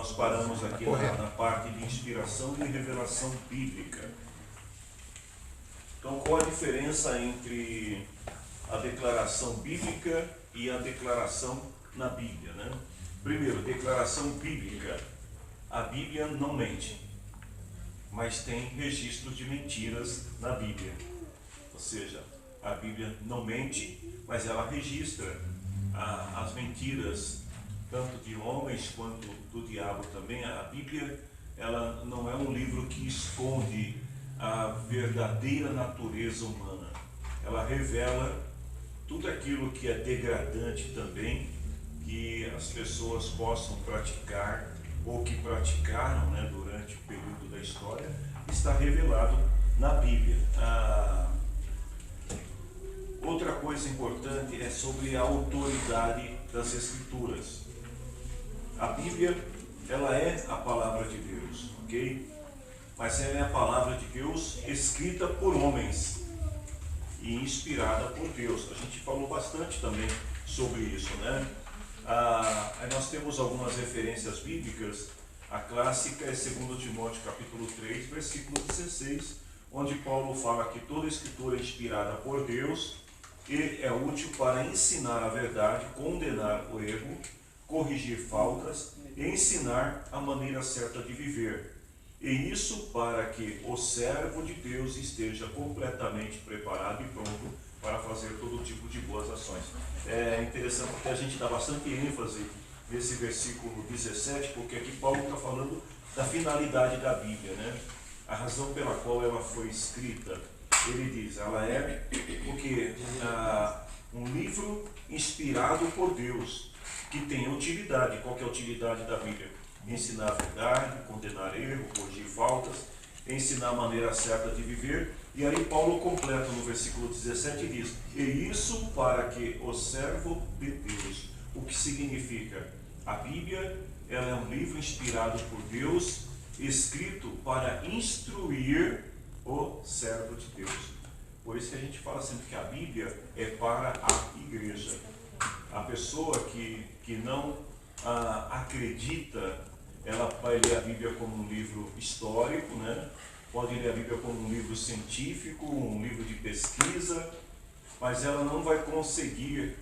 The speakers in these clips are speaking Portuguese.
nós paramos aqui na parte de inspiração e revelação bíblica. Então, qual a diferença entre a declaração bíblica e a declaração na Bíblia, né? Primeiro, declaração bíblica. A Bíblia não mente, mas tem registros de mentiras na Bíblia. Ou seja, a Bíblia não mente, mas ela registra as mentiras, tanto de homens quanto do diabo também. A Bíblia, ela não é um livro que esconde a verdadeira natureza humana. Ela revela tudo aquilo que é degradante também, que as pessoas possam praticar ou que praticaram, né, durante o período da história, está revelado na Bíblia. Outra coisa importante é sobre a autoridade das Escrituras. A Bíblia, ela é a palavra de Deus, ok? Mas ela é a palavra de Deus escrita por homens e inspirada por Deus. A gente falou bastante também sobre isso, né? Aí nós temos algumas referências bíblicas. A clássica é 2 Timóteo capítulo 3, versículo 16, onde Paulo fala que toda escritura é inspirada por Deus e é útil para ensinar a verdade, condenar o erro, corrigir faltas e ensinar a maneira certa de viver. E isso para que o servo de Deus esteja completamente preparado e pronto para fazer todo tipo de boas ações. É interessante porque a gente dá bastante ênfase nesse versículo 17, porque aqui Paulo está falando da finalidade da Bíblia, né? A razão pela qual ela foi escrita. Ele diz, ela é porque um livro inspirado por Deus, que tem utilidade. Qual que é a utilidade da Bíblia? Ensinar a verdade, condenar erro, corrigir faltas, ensinar a maneira certa de viver. E aí Paulo completa no versículo 17 e diz, e isso para que o servo de Deus, o que significa? A Bíblia, ela é um livro inspirado por Deus, escrito para instruir o servo de Deus. Por isso que a gente fala sempre que a Bíblia é para a igreja. A pessoa que não acredita, ela vai ler a Bíblia como um livro histórico, né? Pode ler a Bíblia como um livro científico, um livro de pesquisa, mas ela não vai conseguir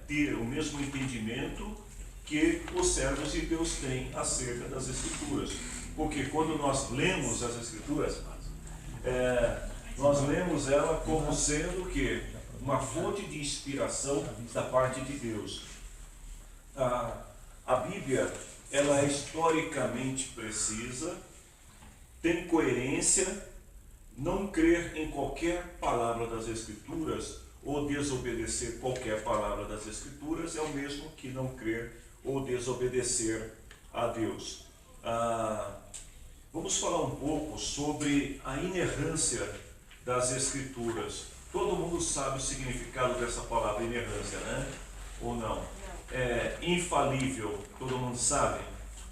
ter o mesmo entendimento que os servos de Deus têm acerca das Escrituras. Porque quando nós lemos as Escrituras, nós lemos ela como sendo o quê? Uma fonte de inspiração da parte de Deus. A Bíblia, ela é historicamente precisa, tem coerência. Não crer em qualquer palavra das Escrituras ou desobedecer qualquer palavra das Escrituras é o mesmo que não crer ou desobedecer a Deus. Vamos falar um pouco sobre a inerrância das Escrituras. Todo mundo sabe o significado dessa palavra inerrância, né? Ou não? Infalível, todo mundo sabe?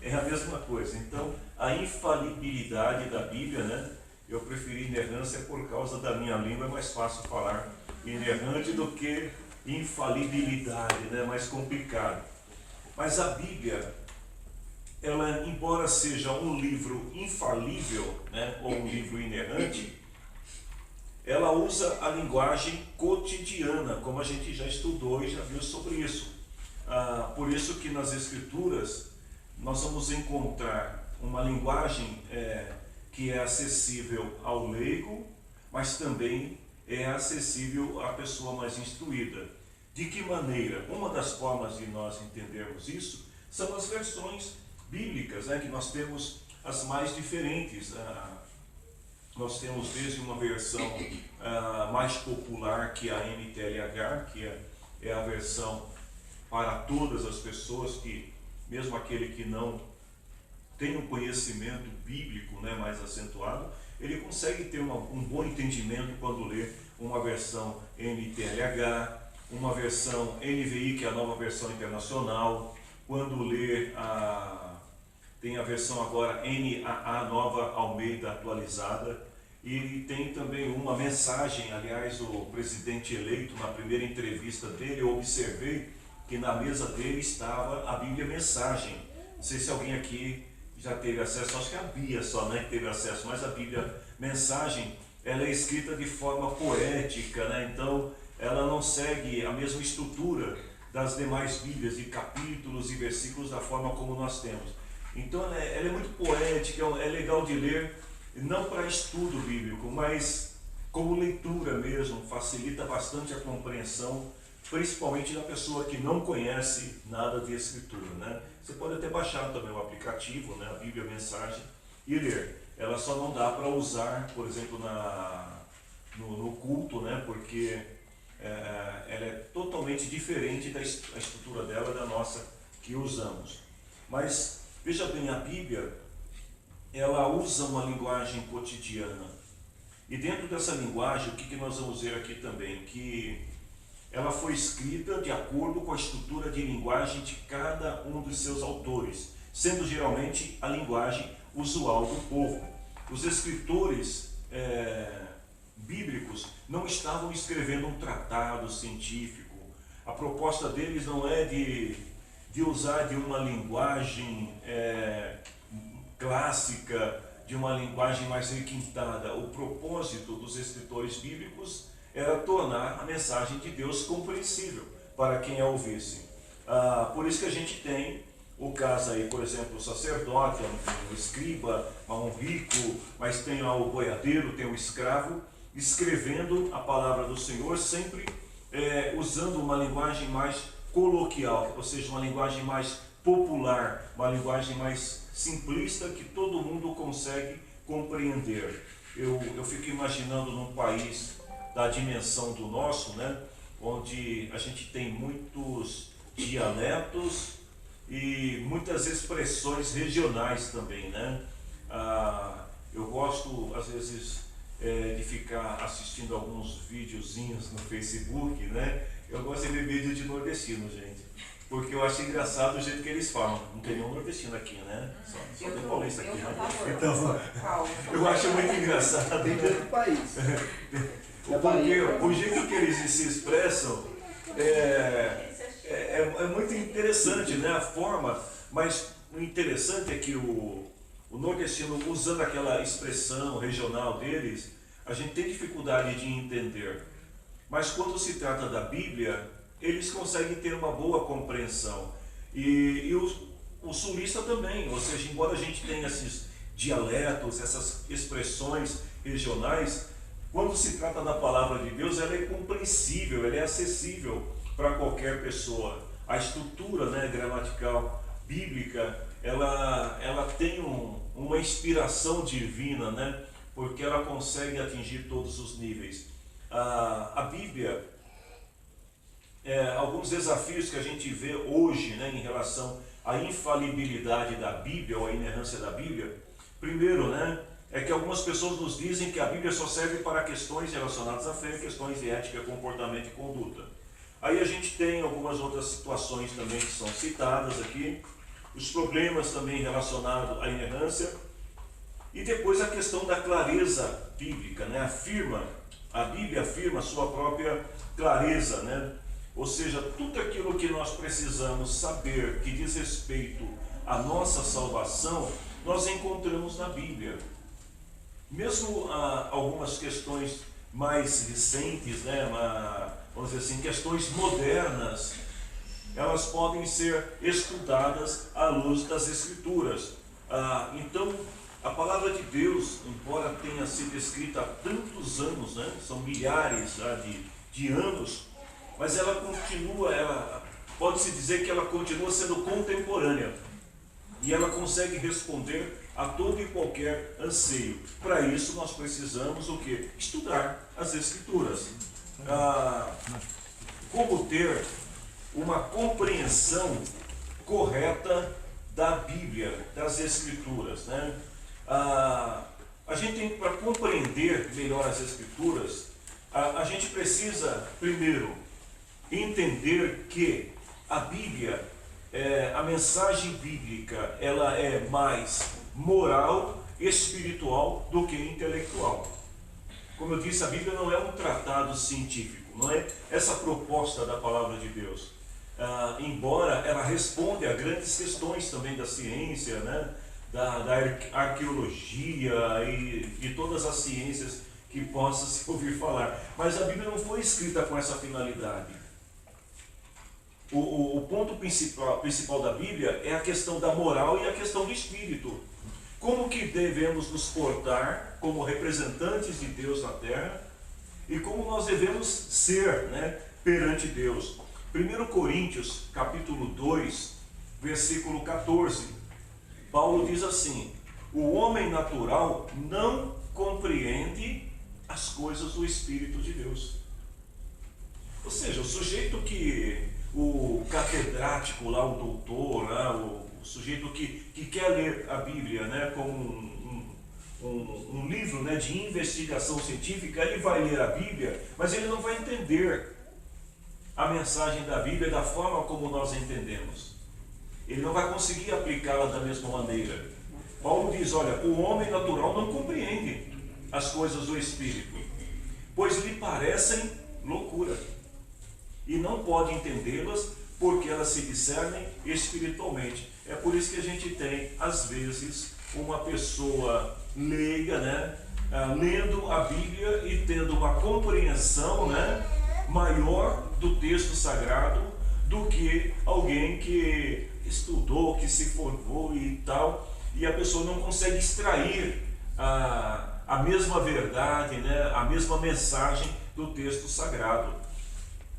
É a mesma coisa. Então, a infalibilidade da Bíblia, né? Eu preferi inerrância por causa da minha língua, é mais fácil falar inerrante do que infalibilidade, né? Mais complicado. Mas a Bíblia, ela, embora seja um livro infalível, né? Ou um livro inerrante, ela usa a linguagem cotidiana, como a gente já estudou e já viu sobre isso. Por isso que nas Escrituras nós vamos encontrar uma linguagem que é acessível ao leigo, mas também é acessível à pessoa mais instruída. De que maneira? Uma das formas de nós entendermos isso são as versões bíblicas, né, que nós temos as mais diferentes. Nós temos desde uma versão mais popular, que é a NTLH, que é a versão para todas as pessoas, que mesmo aquele que não tem um conhecimento bíblico, né, mais acentuado, ele consegue ter um bom entendimento quando lê uma versão NTLH, uma versão NVI, que é a nova versão internacional, quando lê tem a versão agora NAA, nova Almeida atualizada, e tem também uma mensagem. Aliás, o presidente eleito, na primeira entrevista dele, eu observei que na mesa dele estava a Bíblia Mensagem, Não sei se alguém aqui já teve acesso, acho que a Bia só, né, que teve acesso, mas a Bíblia Mensagem, ela é escrita de forma poética, né? Então ela não segue a mesma estrutura das demais Bíblias, de capítulos e versículos da forma como nós temos. Então ela é muito poética, é legal de ler, não para estudo bíblico, mas como leitura mesmo, facilita bastante a compreensão, principalmente da pessoa que não conhece nada de Escritura, né? Você pode até baixar também o aplicativo, né, a Bíblia Mensagem, e ler. Ela só não dá para usar, por exemplo, no culto, né, porque ela é totalmente diferente da estrutura dela, da nossa que usamos. Mas, veja bem, a Bíblia, ela usa uma linguagem cotidiana. E dentro dessa linguagem, o que nós vamos ver aqui também? Que ela foi escrita de acordo com a estrutura de linguagem de cada um dos seus autores, sendo geralmente a linguagem usual do povo. Os escritores bíblicos não estavam escrevendo um tratado científico. A proposta deles não é de usar de uma linguagem clássica, de uma linguagem mais requintada. O propósito dos escritores bíblicos era tornar a mensagem de Deus compreensível para quem a ouvisse. Por isso que a gente tem o caso aí, por exemplo, o sacerdote, o escriba, um rico, mas tem lá o boiadeiro, tem o escravo, escrevendo a palavra do Senhor, sempre usando uma linguagem mais coloquial, ou seja, uma linguagem mais popular, uma linguagem mais simplista que todo mundo consegue compreender. Eu fico imaginando num país da dimensão do nosso, né, onde a gente tem muitos dialetos e muitas expressões regionais também, né? Eu gosto às vezes de ficar assistindo alguns videozinhos no Facebook, né? Eu gosto de ver vídeo de nordestino, gente, porque eu acho engraçado o jeito que eles falam. Não tem nenhum nordestino aqui, né? Só tem paulista aqui, né? Então, eu acho muito engraçado. Tem dentro do país. Porque o jeito que eles se expressam é muito interessante, né? A forma, mas o interessante é que o nordestino, usando aquela expressão regional deles, a gente tem dificuldade de entender. Mas quando se trata da Bíblia, eles conseguem ter uma boa compreensão. E o sulista também, ou seja, embora a gente tenha esses dialetos, essas expressões regionais, quando se trata da palavra de Deus, ela é compreensível, ela é acessível para qualquer pessoa. A estrutura, né, gramatical bíblica, ela tem uma inspiração divina, né, porque ela consegue atingir todos os níveis. A Bíblia, alguns desafios que a gente vê hoje, né, em relação à infalibilidade da Bíblia ou à inerrância da Bíblia. Primeiro, né, é que algumas pessoas nos dizem que a Bíblia só serve para questões relacionadas à fé, questões de ética, comportamento e conduta. Aí a gente tem algumas outras situações também que são citadas aqui, os problemas também relacionados à inerrância, e depois a questão da clareza bíblica, né? A Bíblia afirma a sua própria clareza, né? Ou seja, tudo aquilo que nós precisamos saber que diz respeito à nossa salvação, nós encontramos na Bíblia. Mesmo algumas questões mais recentes, né, vamos dizer assim, questões modernas, elas podem ser estudadas à luz das Escrituras. Então, a palavra de Deus, embora tenha sido escrita há tantos anos, né, são milhares de anos, mas ela continua, pode-se dizer que ela continua sendo contemporânea. E ela consegue responder a todo e qualquer anseio. Para isso nós precisamos o quê? Estudar as Escrituras. Como ter uma compreensão correta da Bíblia, das Escrituras, né? A gente tem, para compreender melhor as Escrituras, a gente precisa primeiro entender que a Bíblia, a mensagem bíblica, ela é mais moral, espiritual do que intelectual. Como eu disse, a Bíblia não é um tratado científico, não é essa proposta da palavra de Deus. embora ela responda a grandes questões também da ciência, né? da arqueologia e de todas as ciências que possa se ouvir falar. Mas a Bíblia não foi escrita com essa finalidade. O ponto principal da Bíblia é a questão da moral e a questão do espírito. Como que devemos nos portar como representantes de Deus na terra e como nós devemos ser, né, perante Deus. 1 Coríntios, capítulo 2, versículo 14, Paulo diz assim: o homem natural não compreende as coisas do Espírito de Deus. Ou seja, o sujeito que, o catedrático lá, o doutor, né, o sujeito que quer ler a Bíblia, né, como um livro, né, de investigação científica, ele vai ler a Bíblia, mas ele não vai entender a mensagem da Bíblia da forma como nós entendemos. Ele não vai conseguir aplicá-la da mesma maneira. Paulo diz, olha, o homem natural não compreende as coisas do Espírito, pois lhe parecem loucura, e não pode entendê-las porque elas se discernem espiritualmente. É por isso que a gente tem, às vezes, uma pessoa leiga, né, lendo a Bíblia e tendo uma compreensão, né, maior do texto sagrado do que alguém que estudou, que se formou e tal, e a pessoa não consegue extrair a mesma verdade, né, a mesma mensagem do texto sagrado.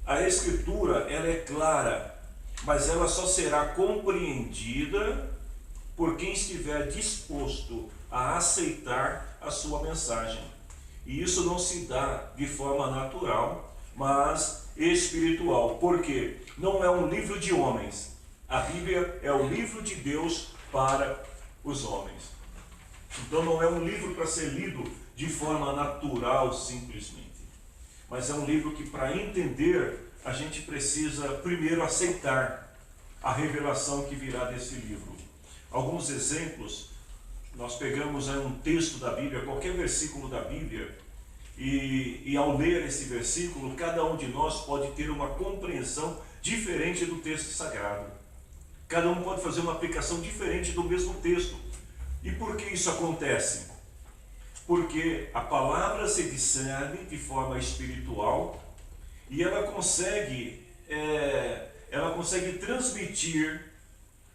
A Escritura, ela é clara, mas ela só será compreendida por quem estiver disposto a aceitar a sua mensagem. E isso não se dá de forma natural, mas espiritual. Por quê? Não é um livro de homens. A Bíblia é o livro de Deus para os homens. Então não é um livro para ser lido de forma natural, simplesmente. Mas é um livro que, para entender, a gente precisa primeiro aceitar a revelação que virá desse livro. Alguns exemplos, nós pegamos um texto da Bíblia, qualquer versículo da Bíblia, e ao ler esse versículo, cada um de nós pode ter uma compreensão diferente do texto sagrado. Cada um pode fazer uma aplicação diferente do mesmo texto. E por que isso acontece? Porque a palavra se discerne de forma espiritual e ela consegue transmitir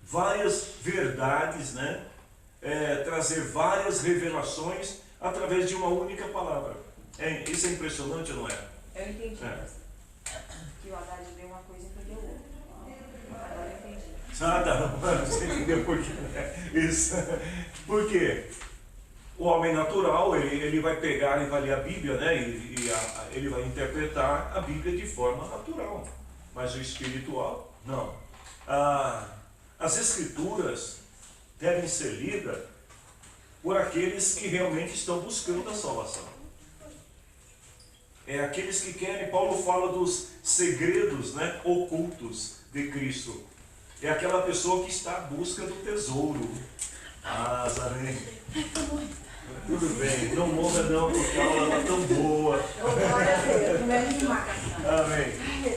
várias verdades, né? Trazer várias revelações através de uma única palavra. Isso é impressionante, não é? Eu entendi. Que o Haddad deu uma coisa e entendeu outra. Agora eu entendi. Tá, você entendeu por quê? Isso. Por quê? O homem natural, ele vai pegar e vai ler a Bíblia, né? Ele vai interpretar a Bíblia de forma natural. Mas o espiritual, não. As Escrituras devem ser lidas por aqueles que realmente estão buscando a salvação. É aqueles que querem. Paulo fala dos segredos, né, ocultos de Cristo. É aquela pessoa que está à busca do tesouro. Zarém. Tudo bem, não morra não, porque a aula está tão boa. Amém.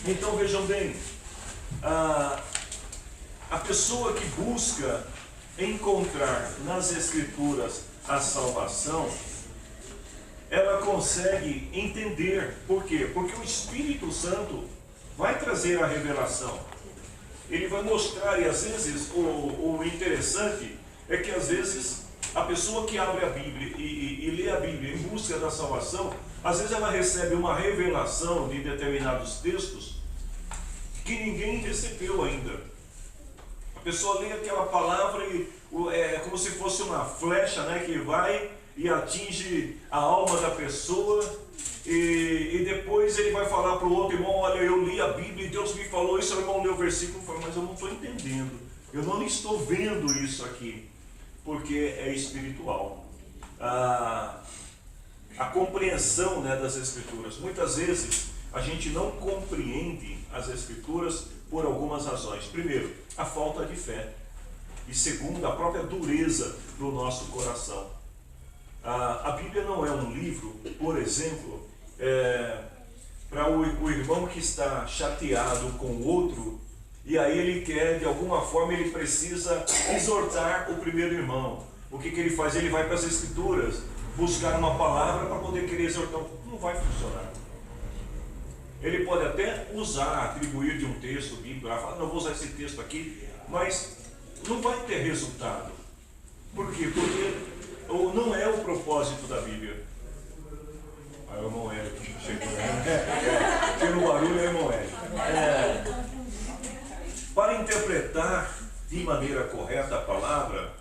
Então vejam bem, a pessoa que busca encontrar nas Escrituras a salvação, ela consegue entender. Por quê? Porque o Espírito Santo vai trazer a revelação. Ele vai mostrar, e às vezes o interessante é que às vezes a pessoa que abre a Bíblia e lê a Bíblia em busca da salvação, às vezes ela recebe uma revelação de determinados textos que ninguém recebeu ainda. A pessoa lê aquela palavra e é como se fosse uma flecha, né, que vai e atinge a alma da pessoa, e depois ele vai falar para o outro irmão: olha, eu li a Bíblia e Deus me falou isso. O irmão lê o versículo e fala: mas eu não estou entendendo, eu não estou vendo isso aqui, porque é espiritual. A compreensão, né, das Escrituras, muitas vezes a gente não compreende as Escrituras por algumas razões. Primeiro, a falta de fé, e segundo, a própria dureza do nosso coração. A Bíblia não é um livro, por exemplo, para o irmão que está chateado com o outro, e aí ele quer, de alguma forma, ele precisa exortar o primeiro irmão. O que ele faz? Ele vai para as Escrituras buscar uma palavra para poder querer exortar. Não vai funcionar. Ele pode até usar, atribuir de um texto bíblico, falar, não vou usar esse texto aqui, mas não vai ter resultado. Por quê? Porque não é o propósito da Bíblia. A irmão Hélio que chegou. Pelo barulho, é irmão Hélio. Para interpretar de maneira correta a palavra,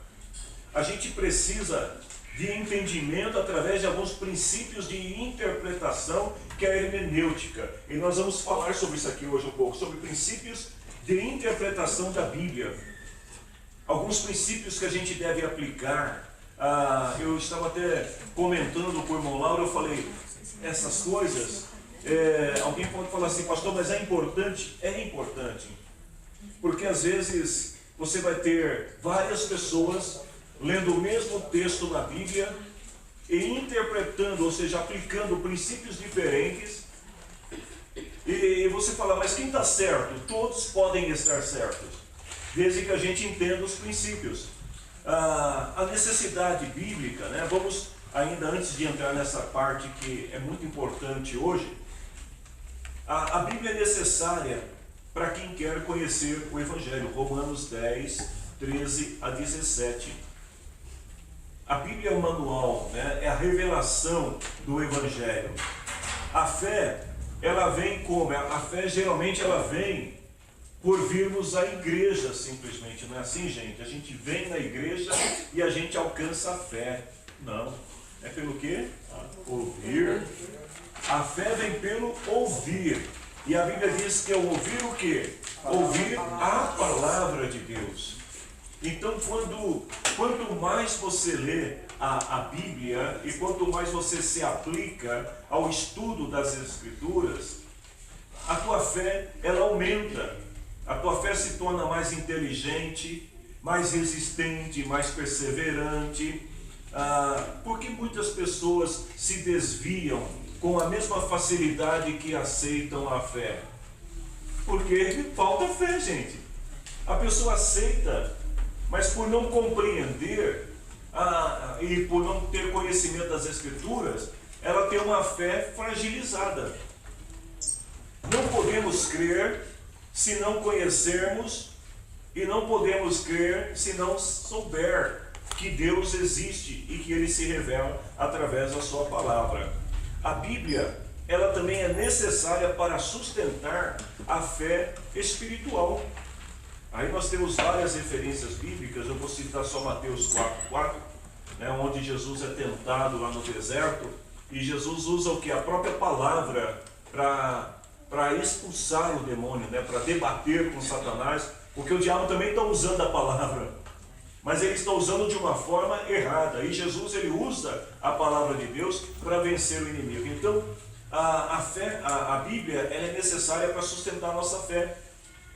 a gente precisa de entendimento através de alguns princípios de interpretação, que é a hermenêutica. E nós vamos falar sobre isso aqui hoje um pouco, sobre princípios de interpretação da Bíblia. Alguns princípios que a gente deve aplicar. Eu estava até comentando com o irmão Lauro, eu falei, essas coisas, alguém pode falar assim, pastor, mas é importante? É importante. Porque às vezes você vai ter várias pessoas lendo o mesmo texto na Bíblia e interpretando, ou seja, aplicando princípios diferentes. E você fala, mas quem está certo? Todos podem estar certos, desde que a gente entenda os princípios. A necessidade bíblica, né? Vamos ainda antes de entrar nessa parte que é muito importante hoje, a Bíblia é necessária para quem quer conhecer o Evangelho. Romanos 10, 13 a 17. A Bíblia é o manual, né? É a revelação do Evangelho. A fé, ela vem como? A fé geralmente ela vem por virmos à igreja simplesmente, não é assim, gente? A gente vem na igreja e a gente alcança a fé. Não. É pelo quê? Ouvir. A fé vem pelo ouvir. E a Bíblia diz que é ouvir o quê? Ouvir a palavra de Deus. Então, quanto mais você lê a Bíblia e quanto mais você se aplica ao estudo das Escrituras, a tua fé, ela aumenta. A tua fé se torna mais inteligente, mais resistente, mais perseverante. Porque muitas pessoas se desviam com a mesma facilidade que aceitam a fé? Porque falta fé, gente. A pessoa aceita, mas por não compreender e por não ter conhecimento das Escrituras, ela tem uma fé fragilizada. Não podemos crer se não conhecermos, e não podemos crer se não souber que Deus existe e que Ele se revela através da sua palavra. A Bíblia, ela também é necessária para sustentar a fé espiritual. Aí nós temos várias referências bíblicas, eu vou citar só Mateus 4:4, né, onde Jesus é tentado lá no deserto, e Jesus usa o que? A própria palavra para expulsar o demônio, né, para debater com Satanás, porque o diabo também está usando a palavra, mas ele está usando de uma forma errada, e Jesus ele usa a palavra de Deus para vencer o inimigo. Então, a fé, a Bíblia, ela é necessária para sustentar a nossa fé.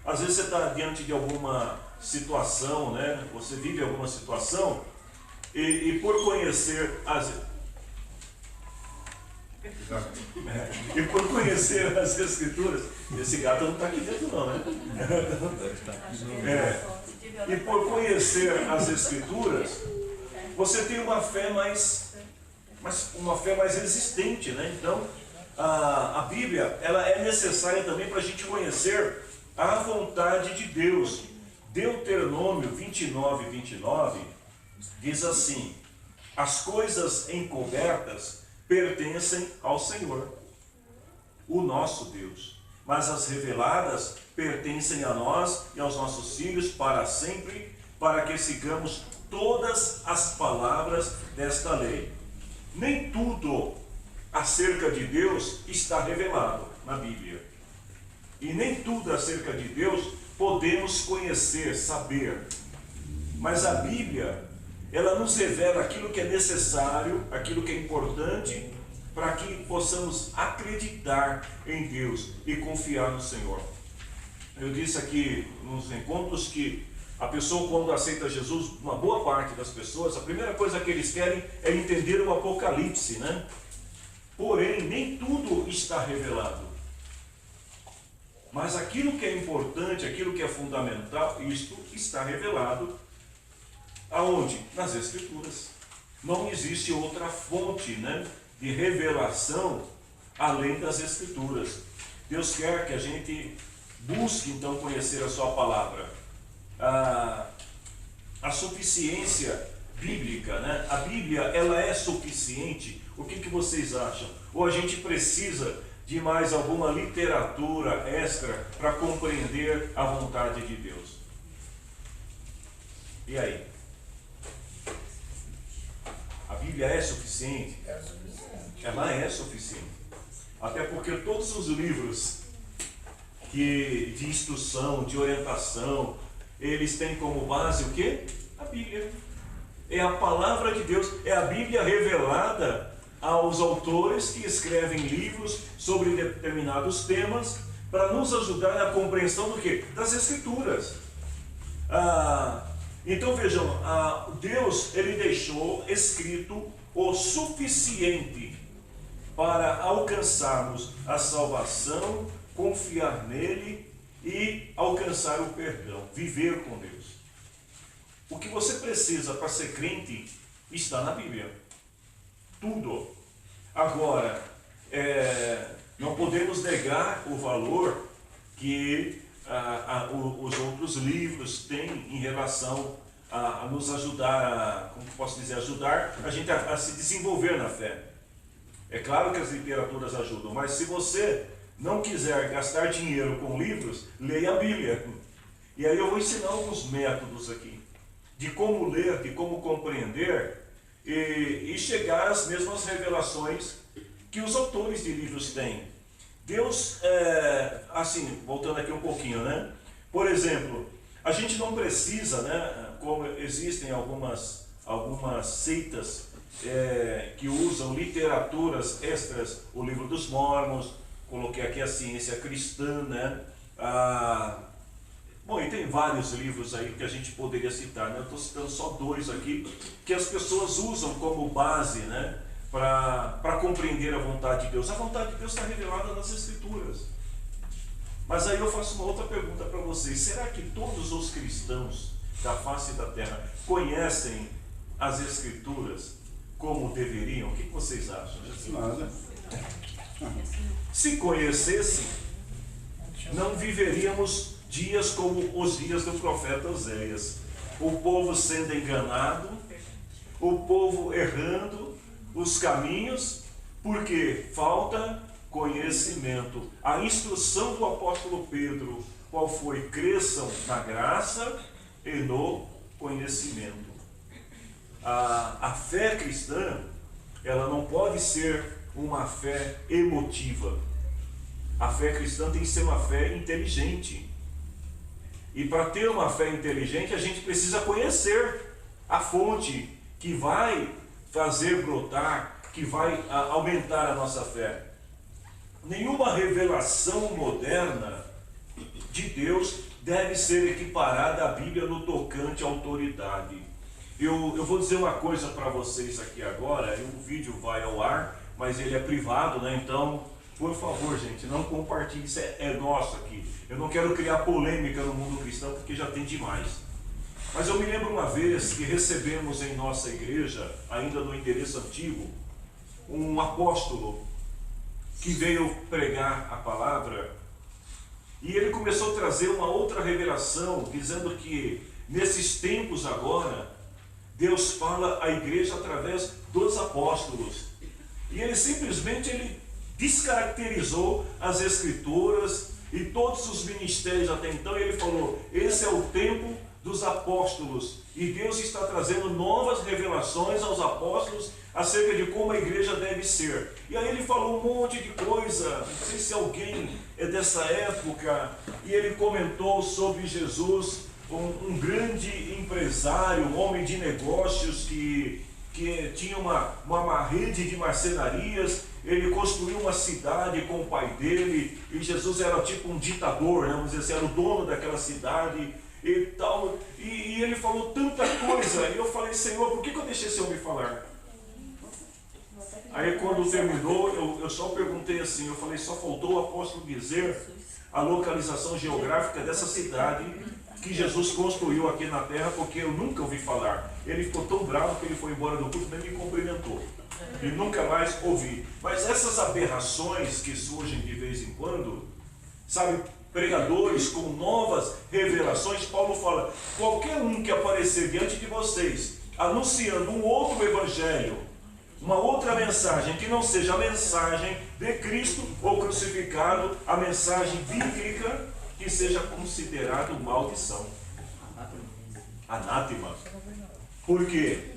Às vezes você está diante de alguma situação, né? Você vive alguma situação, e por conhecer as Escrituras, esse gato não está aqui dentro não, né? E por conhecer as Escrituras, você tem uma fé mais resistente, né? Então, a Bíblia, ela é necessária também para a gente conhecer a vontade de Deus. Deuteronômio 29:29 diz assim: as coisas encobertas pertencem ao Senhor, o nosso Deus, mas as reveladas pertencem a nós e aos nossos filhos para sempre, para que sigamos todas as palavras desta lei. Nem tudo acerca de Deus está revelado na Bíblia. E nem tudo acerca de Deus podemos conhecer, saber. Mas a Bíblia, ela nos revela aquilo que é necessário, aquilo que é importante, para que possamos acreditar em Deus e confiar no Senhor. Eu disse aqui nos encontros que a pessoa, quando aceita Jesus, uma boa parte das pessoas, a primeira coisa que eles querem é entender o Apocalipse, né? Porém, nem tudo está revelado. Mas aquilo que é importante, aquilo que é fundamental, isto está revelado aonde? Nas Escrituras. Não existe outra fonte, né, de revelação além das Escrituras. Deus quer que a gente busque então conhecer a sua palavra. A suficiência bíblica, né? A Bíblia, ela é suficiente? O que vocês acham? Ou a gente precisa de mais alguma literatura extra para compreender a vontade de Deus? E aí? A Bíblia é suficiente? É suficiente. Ela é suficiente. Até porque todos os livros de instrução, de orientação, eles têm como base o quê? A Bíblia. É a palavra de Deus, é a Bíblia revelada aos autores que escrevem livros sobre determinados temas para nos ajudar na compreensão do quê? Das Escrituras. Então vejam, Deus, ele deixou escrito o suficiente para alcançarmos a salvação, confiar nele e alcançar o perdão, viver com Deus. O que você precisa para ser crente está na Bíblia. Tudo. Agora, não podemos negar o valor que os outros livros têm em relação a nos ajudar, como posso dizer, ajudar a gente a se desenvolver na fé. É claro que as literaturas ajudam, mas se você não quiser gastar dinheiro com livros, leia a Bíblia. E aí eu vou ensinar alguns métodos aqui, de como ler, de como compreender e chegar às mesmas revelações que os autores de livros têm. Deus, assim, voltando aqui um pouquinho, né? Por exemplo, a gente não precisa, né, como existem algumas seitas que usam literaturas extras, o livro dos Mormons, coloquei aqui a ciência cristã, né? Bom, e tem vários livros aí que a gente poderia citar, né? Eu estou citando só 2 aqui, que as pessoas usam como base, né, para compreender a vontade de Deus. A vontade de Deus está revelada nas Escrituras. Mas aí eu faço uma outra pergunta para vocês. Será que todos os cristãos da face da terra conhecem as Escrituras como deveriam? O que vocês acham? Nada. Se conhecessem, não viveríamos dias como os dias do profeta Oséias. O povo sendo enganado, o povo errando os caminhos, porque falta conhecimento. A instrução do apóstolo Pedro, qual foi? Cresçam na graça e no conhecimento. A fé cristã, ela não pode ser uma fé emotiva. A fé cristã tem que ser uma fé inteligente. E para ter uma fé inteligente, a gente precisa conhecer a fonte que vai fazer brotar, que vai aumentar a nossa fé. Nenhuma revelação moderna de Deus deve ser equiparada à Bíblia no tocante à autoridade. Eu vou dizer uma coisa para vocês aqui agora, o vídeo vai ao ar, mas ele é privado, né? Então, por favor, gente, não compartilhe, isso é nosso aqui. Eu não quero criar polêmica no mundo cristão, porque já tem demais. Mas eu me lembro uma vez que recebemos em nossa igreja, ainda no endereço antigo, um apóstolo que veio pregar a palavra, e ele começou a trazer uma outra revelação, dizendo que nesses tempos agora, Deus fala à igreja através dos apóstolos. E ele simplesmente descaracterizou as Escrituras e todos os ministérios até então. Ele falou, esse é o tempo dos apóstolos, e Deus está trazendo novas revelações aos apóstolos acerca de como a igreja deve ser. E aí ele falou um monte de coisa, não sei se alguém é dessa época, e ele comentou sobre Jesus, um grande empresário, um homem de negócios que tinha uma rede de marcenarias. Ele construiu uma cidade com o pai dele, e Jesus era tipo um ditador, né? Vamos dizer assim, era o dono daquela cidade e tal, e ele falou tanta coisa, e eu falei, Senhor, por que eu deixei esse homem falar? Aí quando terminou, eu só perguntei assim, eu falei, só faltou o apóstolo dizer a localização geográfica dessa cidade que Jesus construiu aqui na terra, porque eu nunca ouvi falar. Ele ficou tão bravo que ele foi embora do culto, nem me cumprimentou. E nunca mais ouvi. Mas essas aberrações que surgem de vez em quando, sabe, pregadores com novas revelações, Paulo fala, qualquer um que aparecer diante de vocês, anunciando um outro evangelho, uma outra mensagem que não seja a mensagem de Cristo ou crucificado, a mensagem bíblica, que seja considerado maldição. Anátema. Por quê?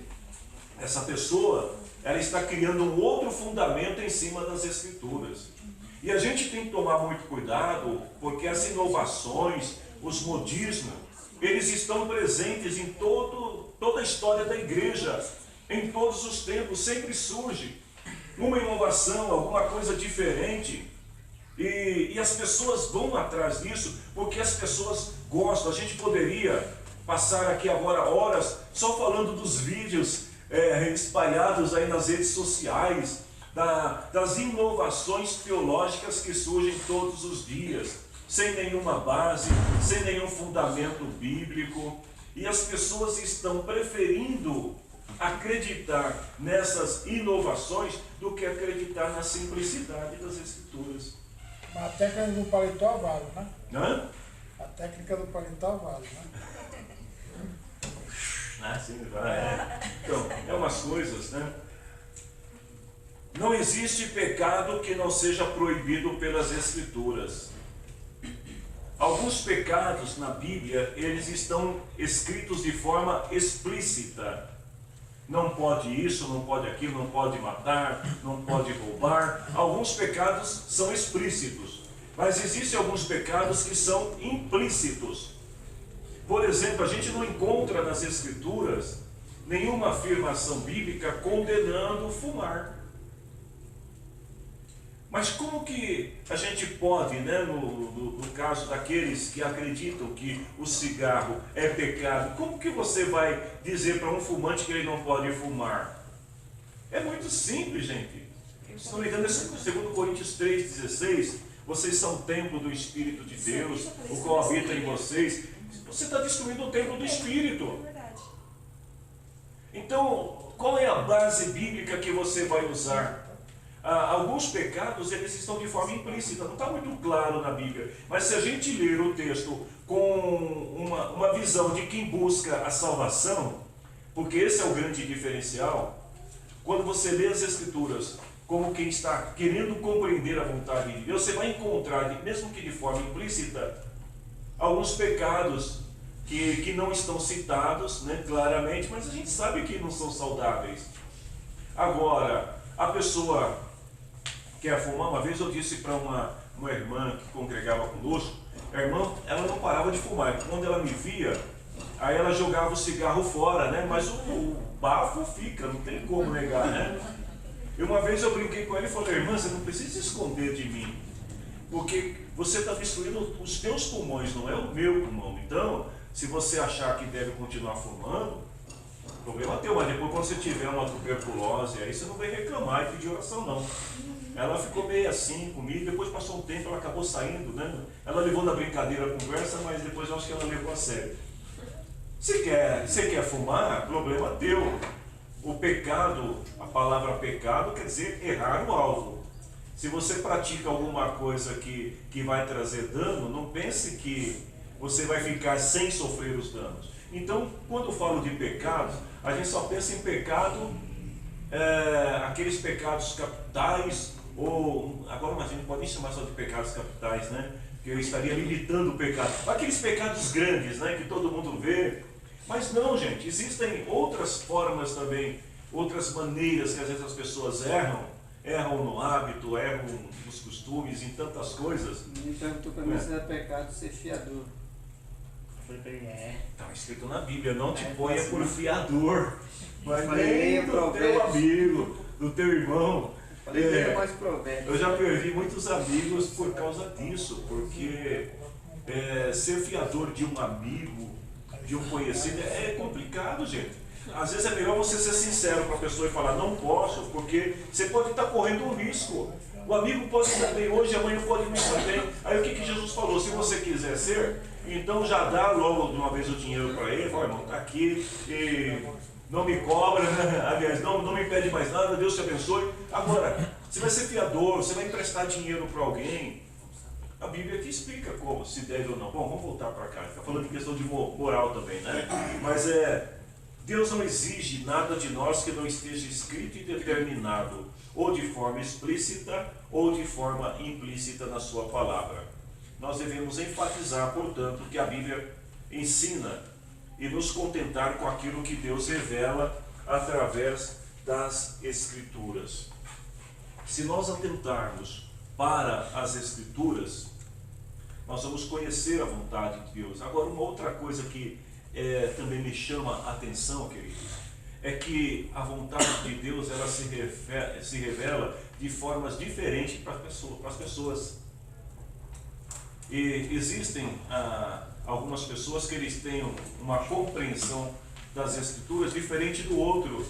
Essa pessoa, ela está criando um outro fundamento em cima das Escrituras. E a gente tem que tomar muito cuidado, porque as inovações, os modismos, eles estão presentes em toda a história da igreja. Em todos os tempos sempre surge uma inovação, alguma coisa diferente. E as pessoas vão atrás disso, porque as pessoas gostam. A gente poderia passar aqui agora horas só falando dos vídeos espalhados aí nas redes sociais, das inovações teológicas que surgem todos os dias, sem nenhuma base, sem nenhum fundamento bíblico. E as pessoas estão preferindo acreditar nessas inovações do que acreditar na simplicidade das Escrituras. Mas a técnica do paletó vale, né? Hã? A técnica do paletó vale, né? Sim, então, é umas coisas, né? Não existe pecado que não seja proibido pelas Escrituras. Alguns pecados na Bíblia, eles estão escritos de forma explícita. Não pode isso, não pode aquilo, não pode matar, não pode roubar. Alguns pecados são explícitos, mas existem alguns pecados que são implícitos. Por exemplo, a gente não encontra nas Escrituras nenhuma afirmação bíblica condenando fumar. Mas como que a gente pode, né, no caso daqueles que acreditam que o cigarro é pecado, como que você vai dizer para um fumante que ele não pode fumar? É muito simples, gente. Se não me engano, é 2 Coríntios 3,16, vocês são templo do Espírito de Deus, o qual habita em vocês. Você está destruindo o templo do Espírito. Então, qual é a base bíblica que você vai usar? Alguns pecados, eles estão de forma implícita, não está muito claro na Bíblia, mas se a gente ler o texto com uma visão de quem busca a salvação, porque esse é o grande diferencial, quando você lê as Escrituras como quem está querendo compreender a vontade de Deus, você vai encontrar, mesmo que de forma implícita, alguns pecados que não estão citados, né, claramente, mas a gente sabe que não são saudáveis. Agora, a pessoa quer fumar. Uma vez eu disse para uma irmã que congregava conosco, a irmã, ela não parava de fumar. Quando ela me via, aí ela jogava o cigarro fora, né? Mas o bafo fica, não tem como negar, né? E uma vez eu brinquei com ela e falei, irmã, você não precisa se esconder de mim, porque você está destruindo os teus pulmões, não é o meu pulmão. Então, se você achar que deve continuar fumando, o problema é teu, mas depois quando você tiver uma tuberculose, aí você não vai reclamar e pedir oração, não. Ela ficou meio assim comigo, depois passou um tempo, ela acabou saindo, né? Ela levou na brincadeira a conversa, mas depois eu acho que ela levou a sério. Você quer fumar? Problema teu. O pecado, a palavra pecado quer dizer errar o alvo. Se você pratica alguma coisa que vai trazer dano, não pense que você vai ficar sem sofrer os danos. Então, quando eu falo de pecados, a gente só pensa em pecado, aqueles pecados capitais, ou agora a gente não pode nem chamar só de pecados capitais, né? Porque eu estaria limitando o pecado. Aqueles pecados grandes, né? Que todo mundo vê. Mas não, gente, existem outras formas também, outras maneiras que às vezes as pessoas erram no hábito, erram nos costumes, em tantas coisas. Me perguntou para mim se era pecado ser fiador. Está escrito na Bíblia, não te ponha por fiador, mas falei, nem do teu amigo, do teu irmão. Falei, mais provérbio. Eu já perdi muitos amigos por causa disso, porque ser fiador de um amigo, de um conhecido, é complicado, gente. às vezes é melhor você ser sincero para a pessoa e falar, não posso, porque você pode estar correndo um risco. O amigo pode estar bem hoje, amanhã pode não estar bem. Aí o que Jesus falou? Se você quiser ser, então já dá logo de uma vez o dinheiro para ele, fala, irmão, está aqui, e não me cobra, né? Aliás, não me pede mais nada, Deus te abençoe. Agora, você vai ser fiador, você vai emprestar dinheiro para alguém. A Bíblia aqui explica como, se deve ou não. Bom, vamos voltar para cá. Está falando em questão de moral também, né? Mas Deus não exige nada de nós que não esteja escrito e determinado, ou de forma explícita, ou de forma implícita na sua palavra. Nós devemos enfatizar, portanto, que a Bíblia ensina e nos contentar com aquilo que Deus revela através das Escrituras. Se nós atentarmos para as Escrituras, nós vamos conhecer a vontade de Deus. Agora, uma outra coisa que também me chama a atenção, queridos, é que a vontade de Deus ela se revela de formas diferentes para as pessoas. E existem algumas pessoas que eles têm uma compreensão das Escrituras diferente do outro.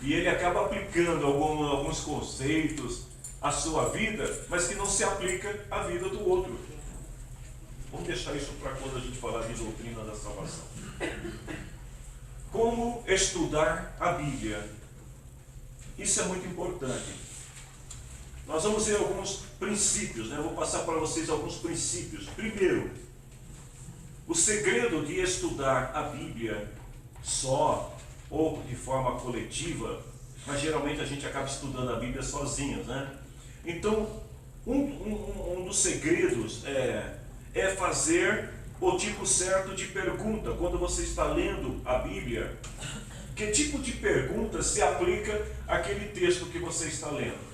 E ele acaba aplicando alguns conceitos à sua vida, mas que não se aplica à vida do outro. Vamos deixar isso para quando a gente falar de doutrina da salvação. Como estudar a Bíblia? Isso é muito importante. Nós vamos ver alguns princípios, né? Eu vou passar para vocês alguns princípios. Primeiro, o segredo de estudar a Bíblia só ou de forma coletiva, mas geralmente a gente acaba estudando a Bíblia sozinhos, né? Então, um dos segredos é fazer o tipo certo de pergunta. Quando você está lendo a Bíblia, que tipo de pergunta se aplica àquele texto que você está lendo?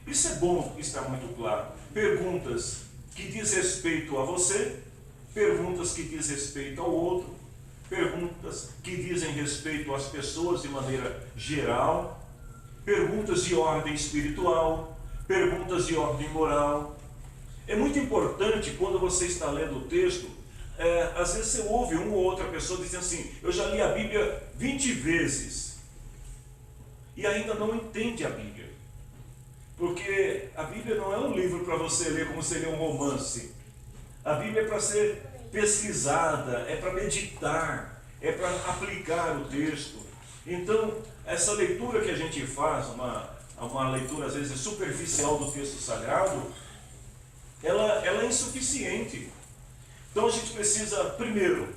Isso é bom estar muito claro. Perguntas que diz respeito a você, perguntas que diz respeito ao outro, perguntas que dizem respeito às pessoas de maneira geral, perguntas de ordem espiritual, perguntas de ordem moral. É muito importante quando você está lendo o texto, às vezes você ouve uma ou outra pessoa dizendo assim, eu já li a Bíblia 20 vezes e ainda não entende a Bíblia. Porque a Bíblia não é um livro para você ler como se lê um romance. A Bíblia é para ser pesquisada, é para meditar, é para aplicar o texto. Então, essa leitura que a gente faz, uma leitura às vezes superficial do texto sagrado, ela é insuficiente. Então a gente precisa, primeiro,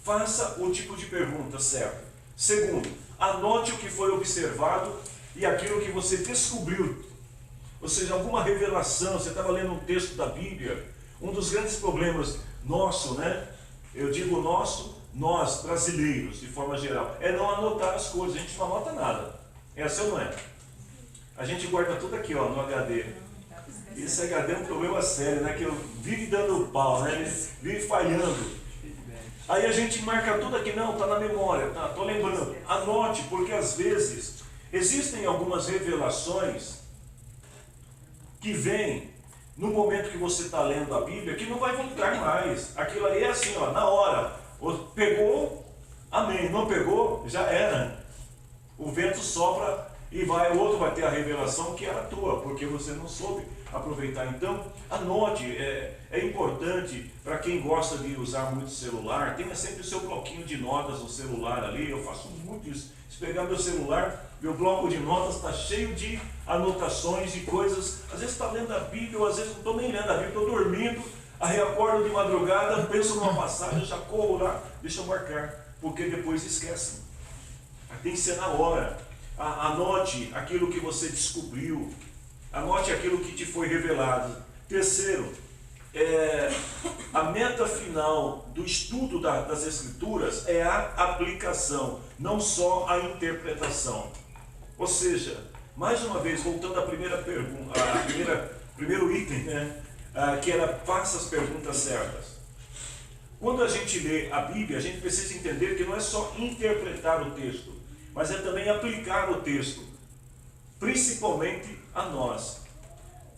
faça o tipo de pergunta certo. Segundo, anote o que foi observado e aquilo que você descobriu. Ou seja, alguma revelação, você estava lendo um texto da Bíblia, um dos grandes problemas nosso, né? Eu digo nosso, nós brasileiros, de forma geral, é não anotar as coisas, a gente não anota nada. É assim ou não é? A gente guarda tudo aqui, ó, no HD. Esse HD é um problema sério, né? Que eu vive dando pau, né? Ele vive falhando. Aí a gente marca tudo aqui, não, está na memória, tá? Estou lembrando. Anote, porque às vezes existem algumas revelações que vêm no momento que você está lendo a Bíblia, que não vai voltar mais. Aquilo ali é assim, ó, na hora. Pegou, amém. Não pegou, já era. O vento sopra e o outro vai ter a revelação que era tua, porque você não soube aproveitar. Então, anote, é importante para quem gosta de usar muito celular, tenha sempre o seu bloquinho de notas no celular ali. Eu faço muito isso. Se pegar meu celular, meu bloco de notas está cheio de anotações de coisas. Às vezes está lendo a Bíblia, ou às vezes não estou nem lendo a Bíblia, estou dormindo, aí acordo de madrugada, penso numa passagem, já corro lá, deixa eu marcar, porque depois esquecem. Tem que ser na hora. Anote aquilo que você descobriu, anote aquilo que te foi revelado. Terceiro, a meta final do estudo das Escrituras é a aplicação, não só a interpretação. Ou seja, mais uma vez, voltando à primeira pergunta, primeiro item, né, que era faça as perguntas certas. Quando a gente lê a Bíblia, a gente precisa entender que não é só interpretar o texto, mas é também aplicar o texto, principalmente a nós.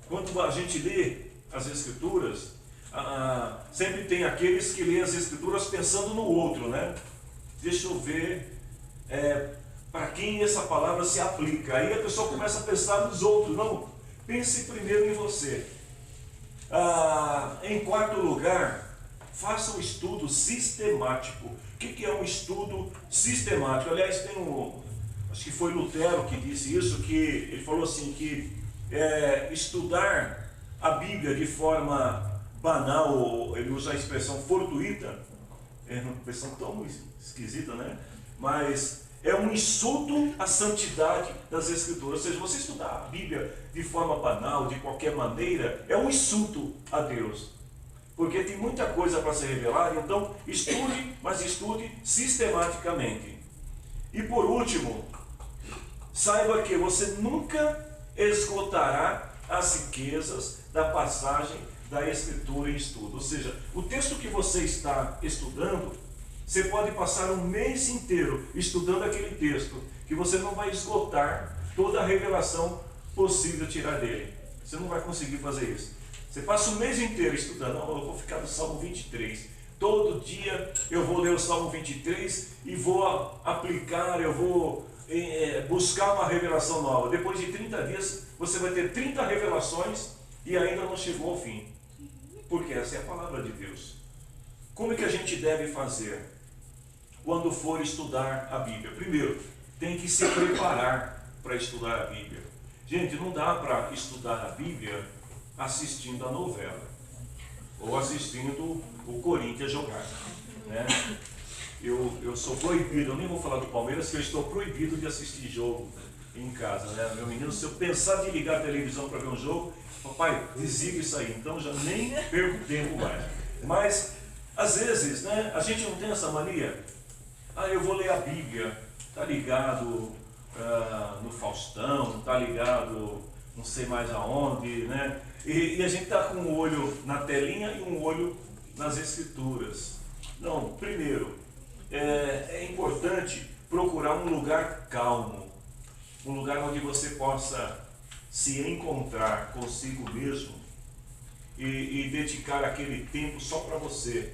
Quando a gente lê as Escrituras, sempre tem aqueles que lêem as Escrituras pensando no outro, né? deixa eu ver para quem essa palavra se aplica. Aí a pessoa começa a pensar nos outros. Não, pense primeiro em você. Em quarto lugar, faça um estudo sistemático. O que é um estudo sistemático? Aliás, acho que foi Lutero que disse isso, que ele falou assim, que estudar a Bíblia de forma banal, ele usa a expressão fortuita, é uma expressão tão esquisita, né? Mas é um insulto à santidade das Escrituras. Ou seja, você estudar a Bíblia de forma banal, de qualquer maneira, é um insulto a Deus. Porque tem muita coisa para ser revelada, então estude, mas estude sistematicamente. E por último, saiba que você nunca esgotará as riquezas da passagem da Escritura em estudo. Ou seja, o texto que você está estudando, você pode passar um mês inteiro estudando aquele texto, que você não vai esgotar toda a revelação possível tirar dele. Você não vai conseguir fazer isso. Você passa o mês inteiro estudando. Não, eu vou ficar no Salmo 23. Todo dia eu vou ler o Salmo 23 e vou aplicar, eu vou buscar uma revelação nova. Depois de 30 dias, você vai ter 30 revelações e ainda não chegou ao fim. Porque essa é a palavra de Deus. Como é que a gente deve fazer quando for estudar a Bíblia? Primeiro, tem que se preparar para estudar a Bíblia. Gente, não dá para estudar a Bíblia assistindo a novela ou assistindo o Corinthians jogar, né? Eu sou proibido, eu nem vou falar do Palmeiras, que eu estou proibido de assistir jogo em casa, né? Meu menino, se eu pensar de ligar a televisão para ver um jogo, papai, desliga isso aí, então já nem perco tempo mais. Mas às vezes, né, a gente não tem essa mania. Eu vou ler a Bíblia, tá ligado no Faustão, tá ligado não sei mais aonde, né? E a gente está com um olho na telinha e um olho nas Escrituras. Não, primeiro, é importante procurar um lugar calmo, um lugar onde você possa se encontrar consigo mesmo e dedicar aquele tempo só para você.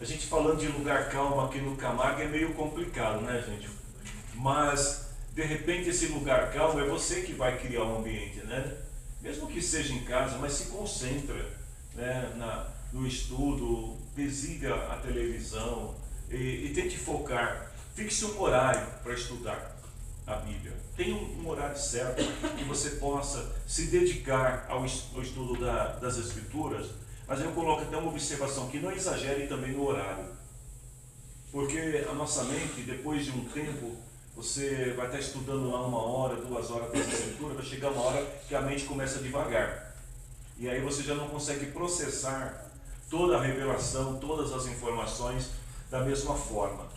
A gente falando de lugar calmo aqui no Camargo é meio complicado, né, gente? Mas de repente esse lugar calmo é você que vai criar um ambiente, né? Mesmo que seja em casa, mas se concentra, né, no estudo, desliga a televisão e tente focar. Fixe um horário para estudar a Bíblia. Tem um horário certo que você possa se dedicar ao estudo das Escrituras, mas eu coloco até uma observação que não exagere também no horário. Porque a nossa mente, depois de um tempo, você vai estar estudando lá 1 hora, 2 horas da Escritura, vai chegar uma hora que a mente começa devagar. E aí você já não consegue processar toda a revelação, todas as informações da mesma forma.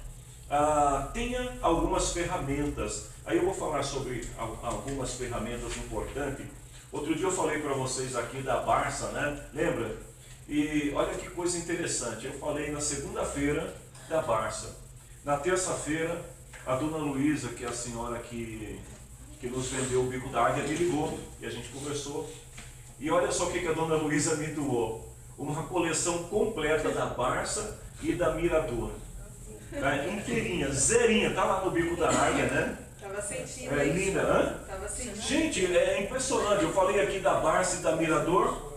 Tenha algumas ferramentas. Aí eu vou falar sobre algumas ferramentas importantes. Outro dia eu falei para vocês aqui da Barça, né? Lembra? E olha que coisa interessante. Eu falei na segunda-feira da Barça. Na terça-feira, a dona Luísa, que é a senhora que nos vendeu o bico da águia, me ligou e a gente conversou. E olha só o que a dona Luísa me doou. Uma coleção completa da Barça e da Mirador. Tá? Inteirinha, zerinha, tá lá no bico da águia, né? Tava sentindo É isso. linda, hã? Tava sentindo. Gente, é impressionante. Eu falei aqui da Barça e da Mirador.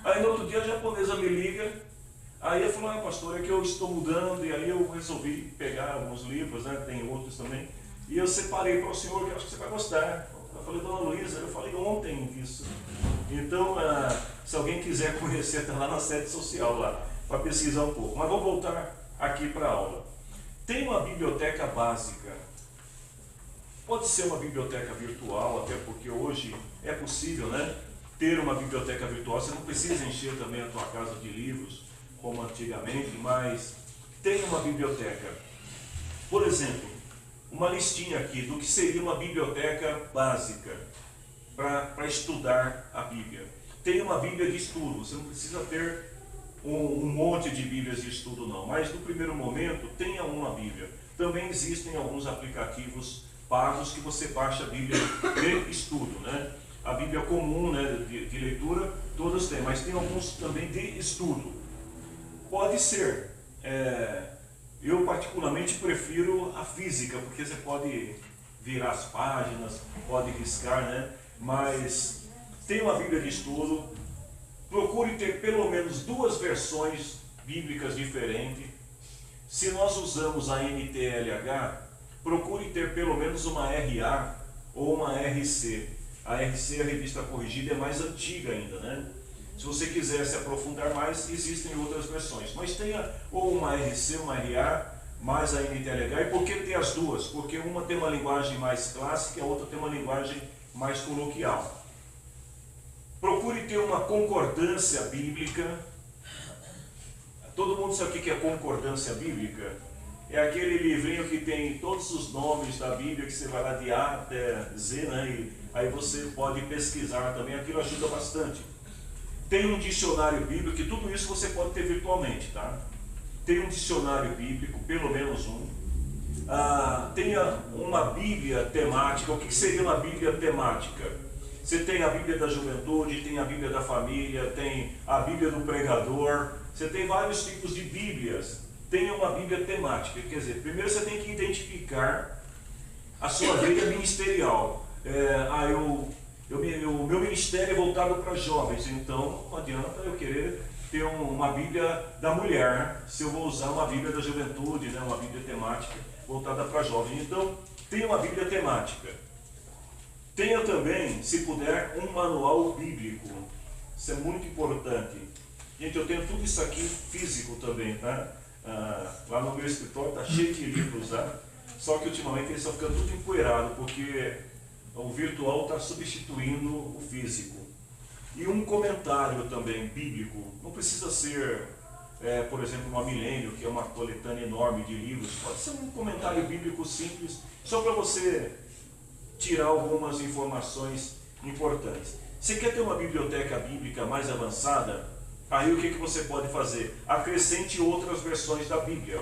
Aí no outro dia a japonesa me liga. Aí eu falei, pastor, é que eu estou mudando. E aí eu resolvi pegar alguns livros, né? Tem outros também. E eu separei para o senhor, que eu acho que você vai gostar. Eu falei, dona Luísa, eu falei ontem isso. Então, se alguém quiser conhecer, está lá na sede social, lá, para pesquisar um pouco. Mas vou voltar aqui para a aula. Tem uma biblioteca básica. Pode ser uma biblioteca virtual, até porque hoje é possível, né, ter uma biblioteca virtual. Você não precisa encher também a tua casa de livros, como antigamente, mas tem uma biblioteca. Por exemplo, uma listinha aqui do que seria uma biblioteca básica para estudar a Bíblia. Tem uma Bíblia de estudo, você não precisa ter um monte de Bíblias de estudo não, mas no primeiro momento tenha uma Bíblia. Também existem alguns aplicativos pagos que você baixa a Bíblia de estudo, né? A Bíblia comum, né, de leitura, todos têm, mas tem alguns também de estudo. Pode ser Eu particularmente prefiro a física, porque você pode virar as páginas, pode riscar, né? Mas tem uma Bíblia de estudo, procure ter pelo menos 2 versões bíblicas diferentes. Se nós usamos a NTLH, procure ter pelo menos uma RA ou uma RC. A RC, a revista corrigida, é mais antiga ainda, né? Se você quiser se aprofundar mais, existem outras versões. Mas tenha ou uma RC, uma RA, mais a NTLH. E por que ter as duas? Porque uma tem uma linguagem mais clássica e a outra tem uma linguagem mais coloquial. Procure ter uma concordância bíblica. Todo mundo sabe o que é concordância bíblica? É aquele livrinho que tem todos os nomes da Bíblia, que você vai lá de A até Z, né? E aí você pode pesquisar também, aquilo ajuda bastante. Tem um dicionário bíblico, que tudo isso você pode ter virtualmente, tá? Tem um dicionário bíblico, pelo menos um. Tenha uma Bíblia temática. O que seria uma Bíblia temática? Você tem a Bíblia da juventude, tem a Bíblia da família, tem a Bíblia do pregador. Você tem vários tipos de Bíblias. Tenha uma Bíblia temática. Quer dizer, primeiro você tem que identificar a sua vida ministerial. O meu ministério é voltado para jovens, então não adianta eu querer ter uma Bíblia da mulher, se eu vou usar uma Bíblia da juventude, né, uma Bíblia temática voltada para jovens. Então, tenha uma Bíblia temática. Tenha também, se puder, um manual bíblico. Isso é muito importante. Gente, eu tenho tudo isso aqui físico também, tá? Lá no meu escritório está cheio de livros, tá? Só que ultimamente eles estão ficando tudo empoeirado, porque o virtual está substituindo o físico. E um comentário também bíblico, não precisa ser, por exemplo, uma Milênio, que é uma coletânea enorme de livros, pode ser um comentário bíblico simples, só para você tirar algumas informações importantes. Você quer ter uma biblioteca bíblica mais avançada? Aí o que você pode fazer? Acrescente outras versões da Bíblia.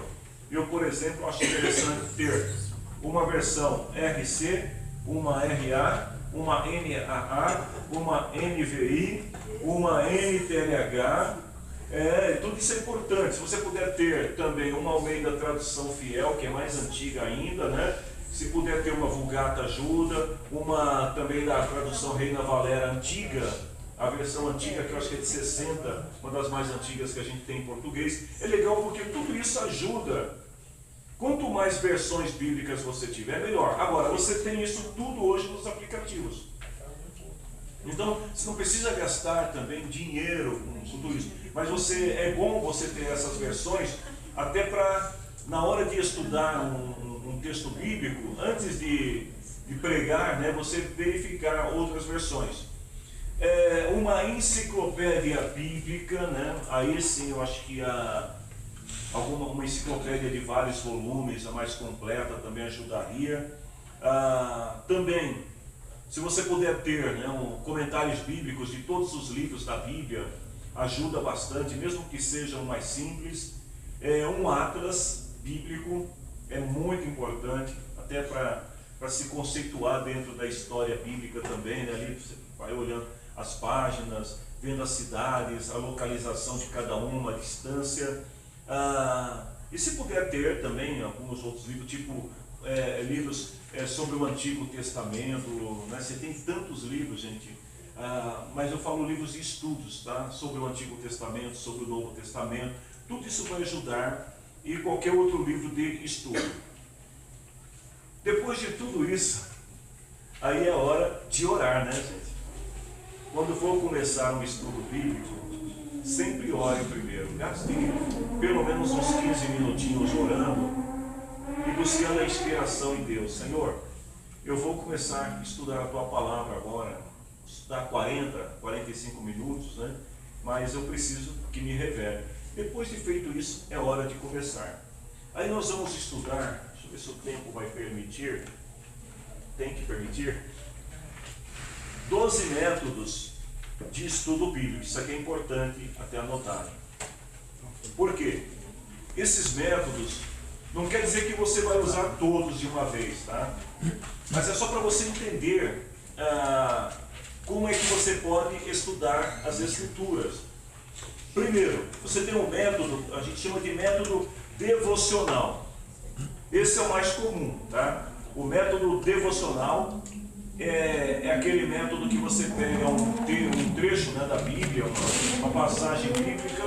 Eu, por exemplo, acho interessante ter uma versão RC, uma RA, uma NAA, uma NVI, uma NTLH, tudo isso é importante. Se você puder ter também uma Almeida Tradução Fiel, que é mais antiga ainda, né? Se puder ter uma Vulgata ajuda, uma também da tradução Reina Valera antiga, a versão antiga, que eu acho que é de 60, uma das mais antigas que a gente tem em português, é legal porque tudo isso ajuda. Quanto mais versões bíblicas você tiver, melhor. Agora, você tem isso tudo hoje nos aplicativos. Então, você não precisa gastar também dinheiro com tudo isso. Mas é bom você ter essas versões, até para, na hora de estudar um texto bíblico, antes de pregar, né, você verificar outras versões. Uma enciclopédia bíblica, né? Aí sim eu acho que uma enciclopédia de vários volumes, a mais completa, também ajudaria. Também, se você puder ter, né, comentários bíblicos de todos os livros da Bíblia, ajuda bastante, mesmo que sejam mais simples. Um atlas bíblico é muito importante, até para se conceituar dentro da história bíblica também, né? Ali você vai olhando as páginas, vendo as cidades, a localização de cada uma, a distância. E se puder ter também alguns outros livros, tipo livros sobre o Antigo Testamento, né? Você tem tantos livros, gente, mas eu falo livros de estudos, tá? Sobre o Antigo Testamento, sobre o Novo Testamento, tudo isso vai ajudar, e qualquer outro livro de estudo. Depois de tudo isso, aí é hora de orar, né, gente? Quando for começar um estudo bíblico, sempre ore primeiro. Gaste pelo menos uns 15 minutinhos orando e buscando a inspiração em Deus. Senhor, eu vou começar a estudar a Tua Palavra agora, estudar 40, 45 minutos, né? Mas eu preciso que me revele. Depois de feito isso, é hora de começar. Aí nós vamos estudar, deixa eu ver se o tempo vai permitir, tem que permitir, 12 métodos de estudo bíblico. Isso aqui é importante até anotar. Por quê? Esses métodos não quer dizer que você vai usar todos de uma vez, tá? Mas é só para você entender como é que você pode estudar as Escrituras. Primeiro, você tem um método, a gente chama de método devocional. Esse é o mais comum, tá? O método devocional é aquele método que você pega um trecho, né, da Bíblia, uma passagem bíblica,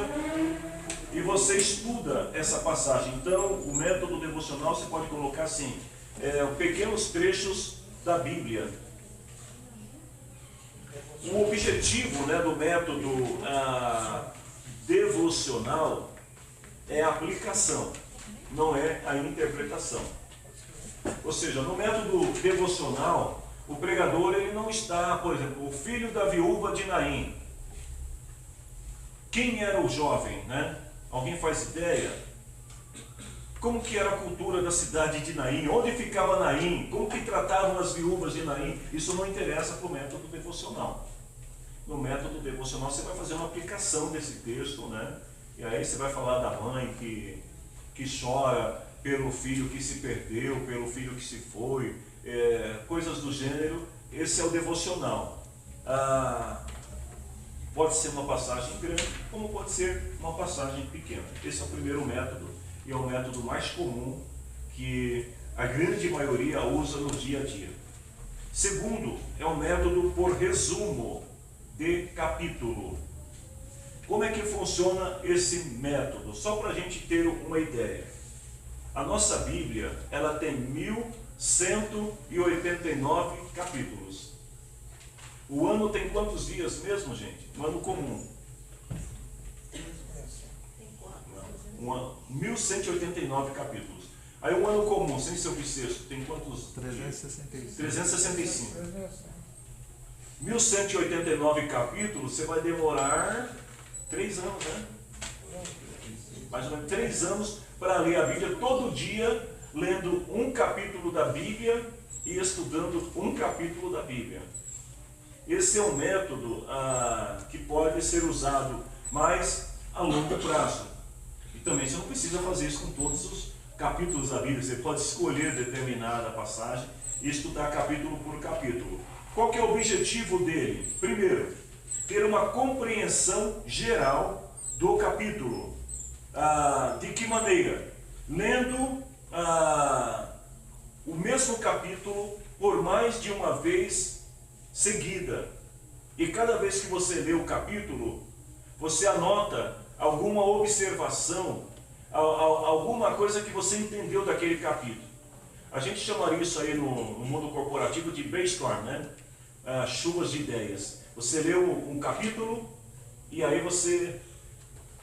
e você estuda essa passagem. Então, o método devocional você pode colocar assim, pequenos trechos da Bíblia. O objetivo, né, do método devocional é a aplicação, não é a interpretação. Ou seja, no método devocional, o pregador ele não está, por exemplo, o filho da viúva de Naim. Quem era o jovem, né? Alguém faz ideia? Como que era a cultura da cidade de Naim? Onde ficava Naim? Como que tratavam as viúvas de Naim? Isso não interessa para o método devocional. No método devocional você vai fazer uma aplicação desse texto, né? E aí você vai falar da mãe que chora pelo filho que se perdeu, pelo filho que se foi, coisas do gênero. Esse é o devocional. Pode ser uma passagem grande, como pode ser uma passagem pequena. Esse é o primeiro método, e é o método mais comum que a grande maioria usa no dia a dia. Segundo, é o método por resumo de capítulo. Como é que funciona esse método? Só para a gente ter uma ideia. A nossa Bíblia, ela tem 1189 capítulos. O ano tem quantos dias mesmo, gente? Um ano comum. 1189 capítulos. Aí um ano comum, sem ser bissexto, tem quantos? 365. 365. 1189 capítulos, você vai demorar 3 anos, né? Mais ou menos 3 anos para ler a Bíblia todo dia, lendo um capítulo da Bíblia e estudando um capítulo da Bíblia. Esse é um método que pode ser usado mais a longo prazo. E também você não precisa fazer isso com todos os capítulos da Bíblia. Você pode escolher determinada passagem e estudar capítulo por capítulo. Qual que é o objetivo dele? Primeiro, ter uma compreensão geral do capítulo. De que maneira? Lendo o mesmo capítulo por mais de uma vez seguida. E cada vez que você lê o capítulo, você anota alguma observação, alguma coisa que você entendeu daquele capítulo. A gente chamaria isso aí no mundo corporativo de brainstorm, né? Chuvas de ideias. Você leu um capítulo e aí você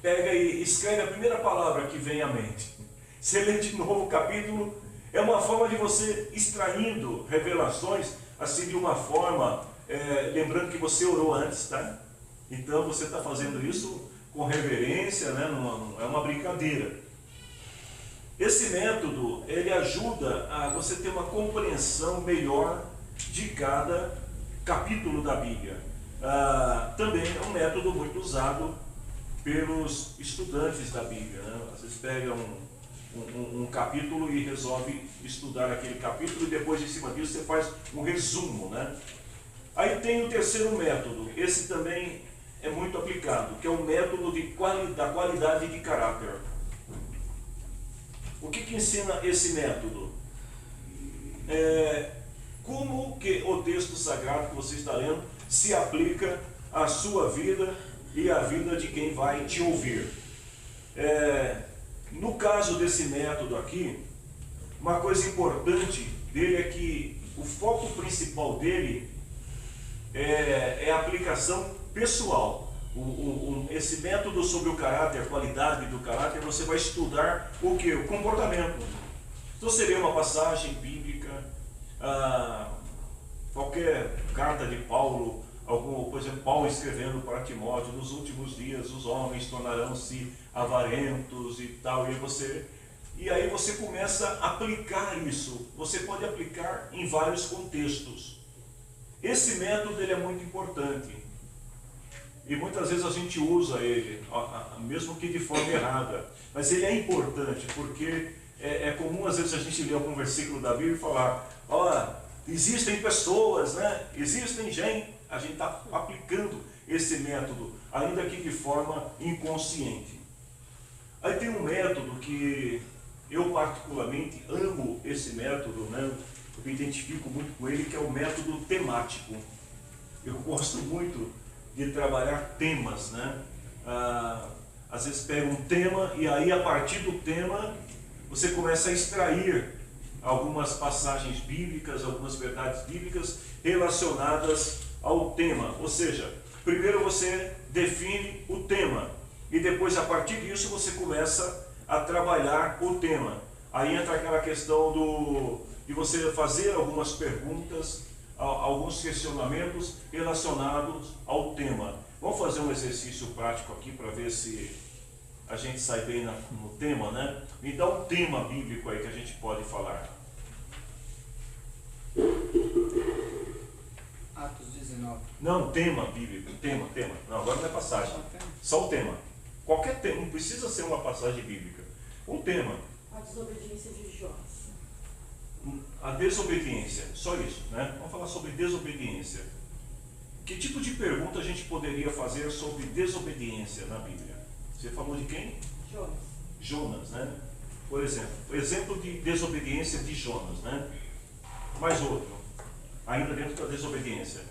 pega e escreve a primeira palavra que vem à mente. Você lê de novo o capítulo, é uma forma de você extraindo revelações, assim de uma forma, lembrando que você orou antes, tá? Então você está fazendo isso com reverência, né? Não é uma brincadeira. Esse método, ele ajuda a você ter uma compreensão melhor de cada capítulo da Bíblia. Também é um método muito usado pelos estudantes da Bíblia, né? Vocês pegam um capítulo e resolve estudar aquele capítulo e depois em cima disso você faz um resumo, né? Aí tem o terceiro método, esse também é muito aplicado, que é o método da qualidade de caráter. O que ensina esse método? Como que o texto sagrado que você está lendo se aplica à sua vida e à vida de quem vai te ouvir. No caso desse método aqui, uma coisa importante dele é que o foco principal dele é a aplicação pessoal. Esse método sobre o caráter, a qualidade do caráter, você vai estudar o que? O comportamento. Então seria uma passagem bíblica, qualquer carta de Paulo, por exemplo, Paulo escrevendo para Timóteo, nos últimos dias os homens tornarão-se avarentos e tal, e aí você começa a aplicar isso. Você pode aplicar em vários contextos. Esse método ele é muito importante. E muitas vezes a gente usa ele, mesmo que de forma errada. Mas ele é importante, porque é comum às vezes a gente ler algum versículo da Bíblia e falar, existem pessoas, né? Existem gente. A gente está aplicando esse método, ainda que de forma inconsciente. Aí tem um método que eu particularmente amo esse método, né? Eu me identifico muito com ele, que é o método temático. Eu gosto muito de trabalhar temas, né? Às vezes pega um tema e aí a partir do tema você começa a extrair algumas passagens bíblicas, algumas verdades bíblicas relacionadas ao tema. Ou seja, primeiro você define o tema e depois a partir disso você começa a trabalhar o tema. Aí entra aquela questão de você fazer algumas perguntas, alguns questionamentos relacionados ao tema. Vamos fazer um exercício prático aqui para ver se a gente sai bem no tema, né? Me dá um tema bíblico aí que a gente pode falar. Atos 19. Não, tema bíblico, tema. Não, agora não é passagem. Só o tema. Qualquer tema, não precisa ser uma passagem bíblica. Um tema. A desobediência de Jonas. A desobediência, só isso, né? Vamos falar sobre desobediência. Que tipo de pergunta a gente poderia fazer sobre desobediência na Bíblia? Você falou de quem? Jonas. Jonas, né? Por exemplo de desobediência de Jonas, né? Mais outro, ainda dentro da desobediência.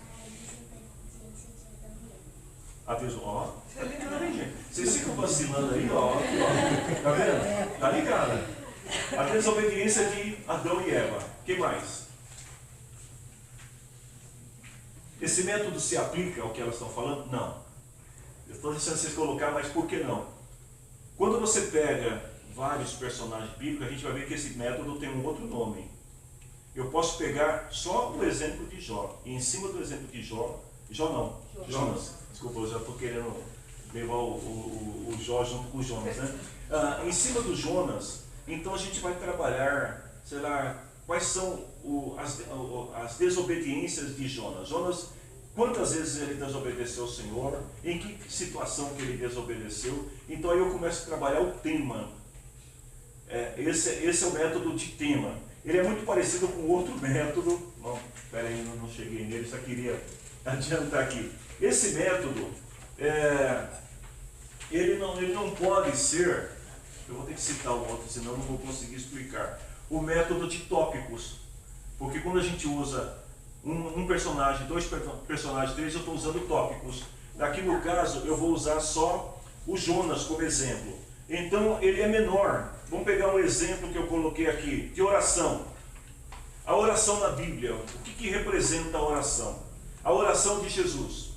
A desobediência. Vocês ficam vacilando aí, ó. Tá vendo? Tá ligado? A desobediência de Adão e Eva. O que mais? Esse método se aplica ao que elas estão falando? Não. Eu estou deixando vocês colocar, mas por que não? Quando você pega vários personagens bíblicos, a gente vai ver que esse método tem um outro nome. Eu posso pegar só o exemplo de Jó. E em cima do exemplo de Jonas. Desculpa, eu já estou querendo levar o Jó junto com o Jonas, né? Em cima do Jonas, então a gente vai trabalhar, sei lá, quais são as desobediências de Jonas. Jonas, quantas vezes ele desobedeceu ao Senhor, em que situação que ele desobedeceu. Então aí eu começo a trabalhar o tema. Esse é o método de tema. Ele é muito parecido com outro método. Bom, espera aí, não cheguei nele, só queria adiantar aqui. Esse método, ele não pode ser, eu vou ter que citar o outro, senão eu não vou conseguir explicar, o método de tópicos. Porque quando a gente usa um personagem, dois personagens, três, eu estou usando tópicos. Aqui no caso, eu vou usar só o Jonas como exemplo. Então, ele é menor. Vamos pegar um exemplo que eu coloquei aqui, de oração. A oração na Bíblia, o que representa a oração? A oração de Jesus.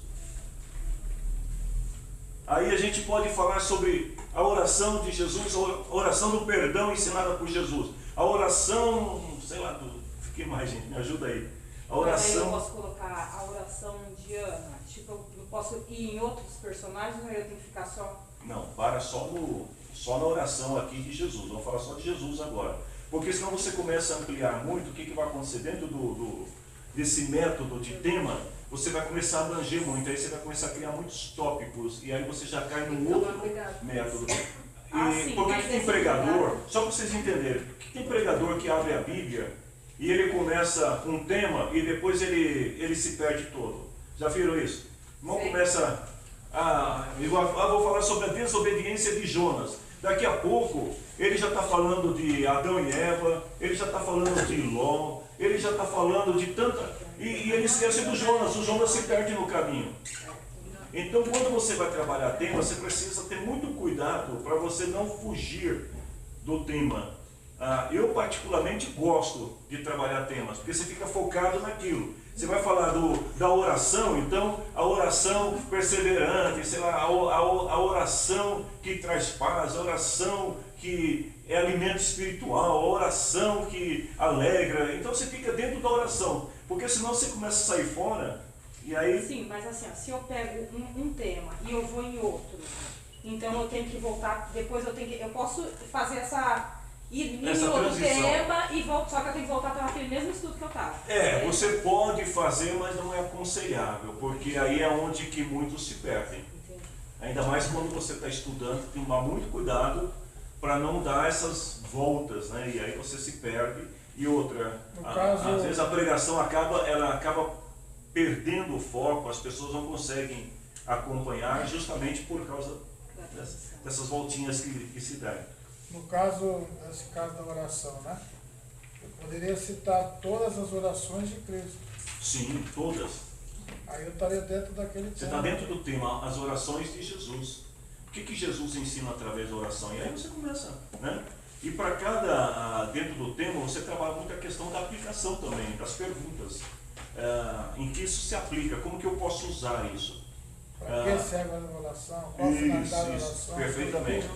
Aí a gente pode falar sobre a oração de Jesus, a oração do perdão ensinada por Jesus. A oração, sei lá, o que mais, gente? Me ajuda aí. A oração... Eu posso colocar a oração de Ana. Tipo, eu posso ir em outros personagens ou eu tenho que ficar só... Não, para só na oração aqui de Jesus. Vamos falar só de Jesus agora. Porque senão você começa a ampliar muito. O que vai acontecer dentro desse método de tema? Você vai começar a abranger muito. Aí você vai começar a criar muitos tópicos. E aí você já cai num outro método. Sim, porque tem pregador, só para vocês entenderem, tem pregador que abre a Bíblia e ele começa um tema e depois ele se perde todo. Já viram isso? Não começa vou falar sobre a desobediência de Jonas. Daqui a pouco ele já está falando de Adão e Eva, ele já está falando de Ló, ele já está falando de tanta... E ele esquece do Jonas, o Jonas se perde no caminho. Então, quando você vai trabalhar tema, você precisa ter muito cuidado para você não fugir do tema. Eu particularmente gosto de trabalhar temas, porque você fica focado naquilo. Você vai falar da oração, então a oração perseverante, sei lá, a oração que traz paz, a oração que é alimento espiritual, a oração que alegra. Então você fica dentro da oração, porque senão você começa a sair fora e aí... Sim, mas assim, ó, se eu pego um tema e eu vou em outro, então eu tenho que voltar, depois eu posso fazer essa outro tema e volto, só que eu tenho que voltar para aquele mesmo estudo que eu estava. Você pode fazer, mas não é aconselhável, porque aí é onde que muitos se perdem. Entendi. Ainda mais quando você está estudando, tem que tomar muito cuidado para não dar essas voltas, né? E aí você se perde. E outra, às vezes a pregação acaba perdendo o foco, as pessoas não conseguem acompanhar justamente por causa dessas voltinhas que se dá. No caso, nesse caso da oração, né? Eu poderia citar todas as orações de Cristo. Sim, todas. Aí eu estaria dentro daquele Você tema. está dentro do tema, as orações de Jesus. O que Jesus ensina através da oração? E aí você começa, né? E para cada, dentro do tema, você trabalha muito a questão da aplicação também, das perguntas. Em que isso se aplica, como que eu posso usar isso? Para que serve a oração? Qual a finalidade da oração? Perfeitamente.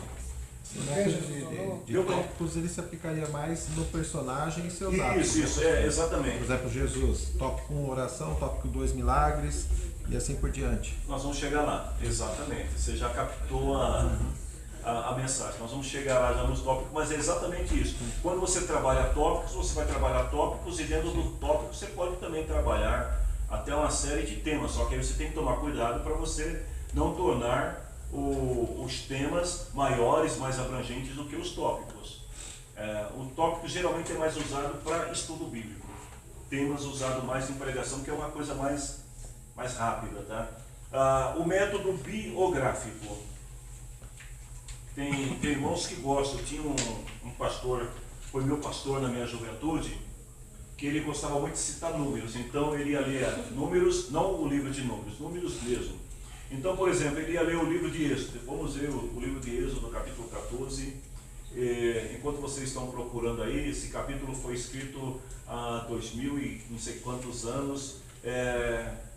De tópicos, ele se aplicaria mais no personagem e seus atos. Isso, exatamente. Por exemplo, Jesus, tópico 1, oração, tópico 2, milagres, e assim por diante. Nós vamos chegar lá, exatamente. Você já captou a mensagem. Nós vamos chegar lá já nos tópicos, mas é exatamente isso. Quando você trabalha tópicos, você vai trabalhar tópicos, e dentro do tópico você pode também trabalhar até uma série de temas. Só que aí você tem que tomar cuidado para você não tornar os temas maiores, mais abrangentes do que os tópicos. O tópico geralmente é mais usado para estudo bíblico. Temas usados mais em pregação, que é uma coisa mais rápida, tá? O método biográfico. Tem irmãos que gostam. Tinha um pastor, foi meu pastor na minha juventude, que ele gostava muito de citar números. Então ele ia ler números, não o livro de números, números mesmo. Então, por exemplo, ele ia ler o livro de Êxodo. Vamos ler o livro de Êxodo, capítulo 14. Enquanto vocês estão procurando aí, esse capítulo foi escrito há 2000 e não sei quantos anos.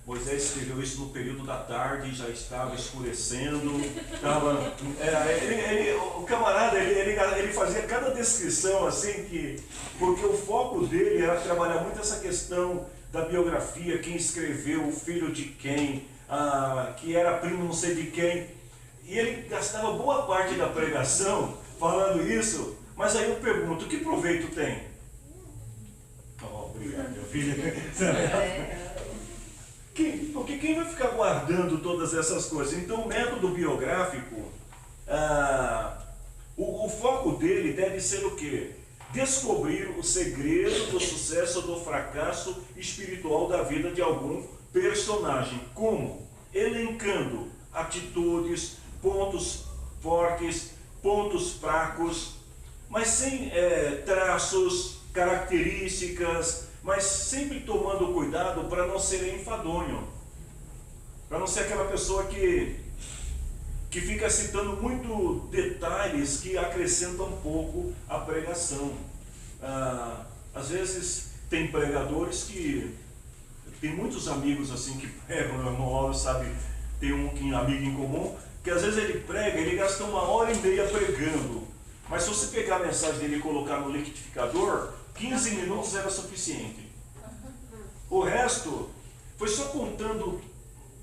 Moisés escreveu isso no período da tarde, já estava escurecendo. O camarada, ele fazia cada descrição assim, porque o foco dele era trabalhar muito essa questão da biografia, quem escreveu, o filho de quem, que era primo não sei de quem. E ele gastava boa parte da pregação falando isso, mas aí eu pergunto, que proveito tem? Obrigado, meu filho. Porque quem vai ficar guardando todas essas coisas? Então, o método biográfico, o foco dele deve ser o quê? Descobrir o segredo do sucesso ou do fracasso espiritual da vida de algum personagem. Como? Elencando atitudes, pontos fortes, pontos fracos, mas sem traços, características, mas sempre tomando cuidado para não ser enfadonho, para não ser aquela pessoa que fica citando muito detalhes que acrescentam um pouco a pregação. Às vezes tem pregadores que tem muitos amigos assim que pregam, meu irmão Paulo sabe, tem um amigo em comum, que às vezes ele prega, ele gasta 1h30 pregando, mas se você pegar a mensagem dele e colocar no liquidificador, 15 minutos era suficiente. O resto foi só contando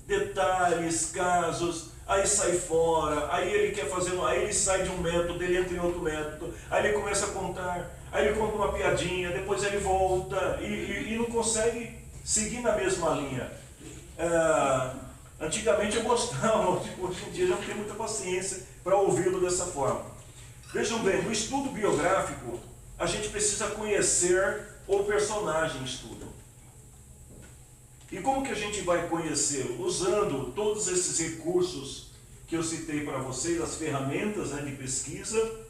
detalhes, casos, aí sai fora, aí ele quer fazer, aí ele sai de um método, ele entra em outro método, aí ele começa a contar, aí ele conta uma piadinha, depois ele volta e não consegue seguir na mesma linha. Antigamente eu gostava, hoje em dia já não tenho muita paciência para ouvi-lo dessa forma. Vejam bem, no estudo biográfico, a gente precisa conhecer o personagem em estudo. E como que a gente vai conhecê-lo? Usando todos esses recursos que eu citei para vocês, as ferramentas de pesquisa,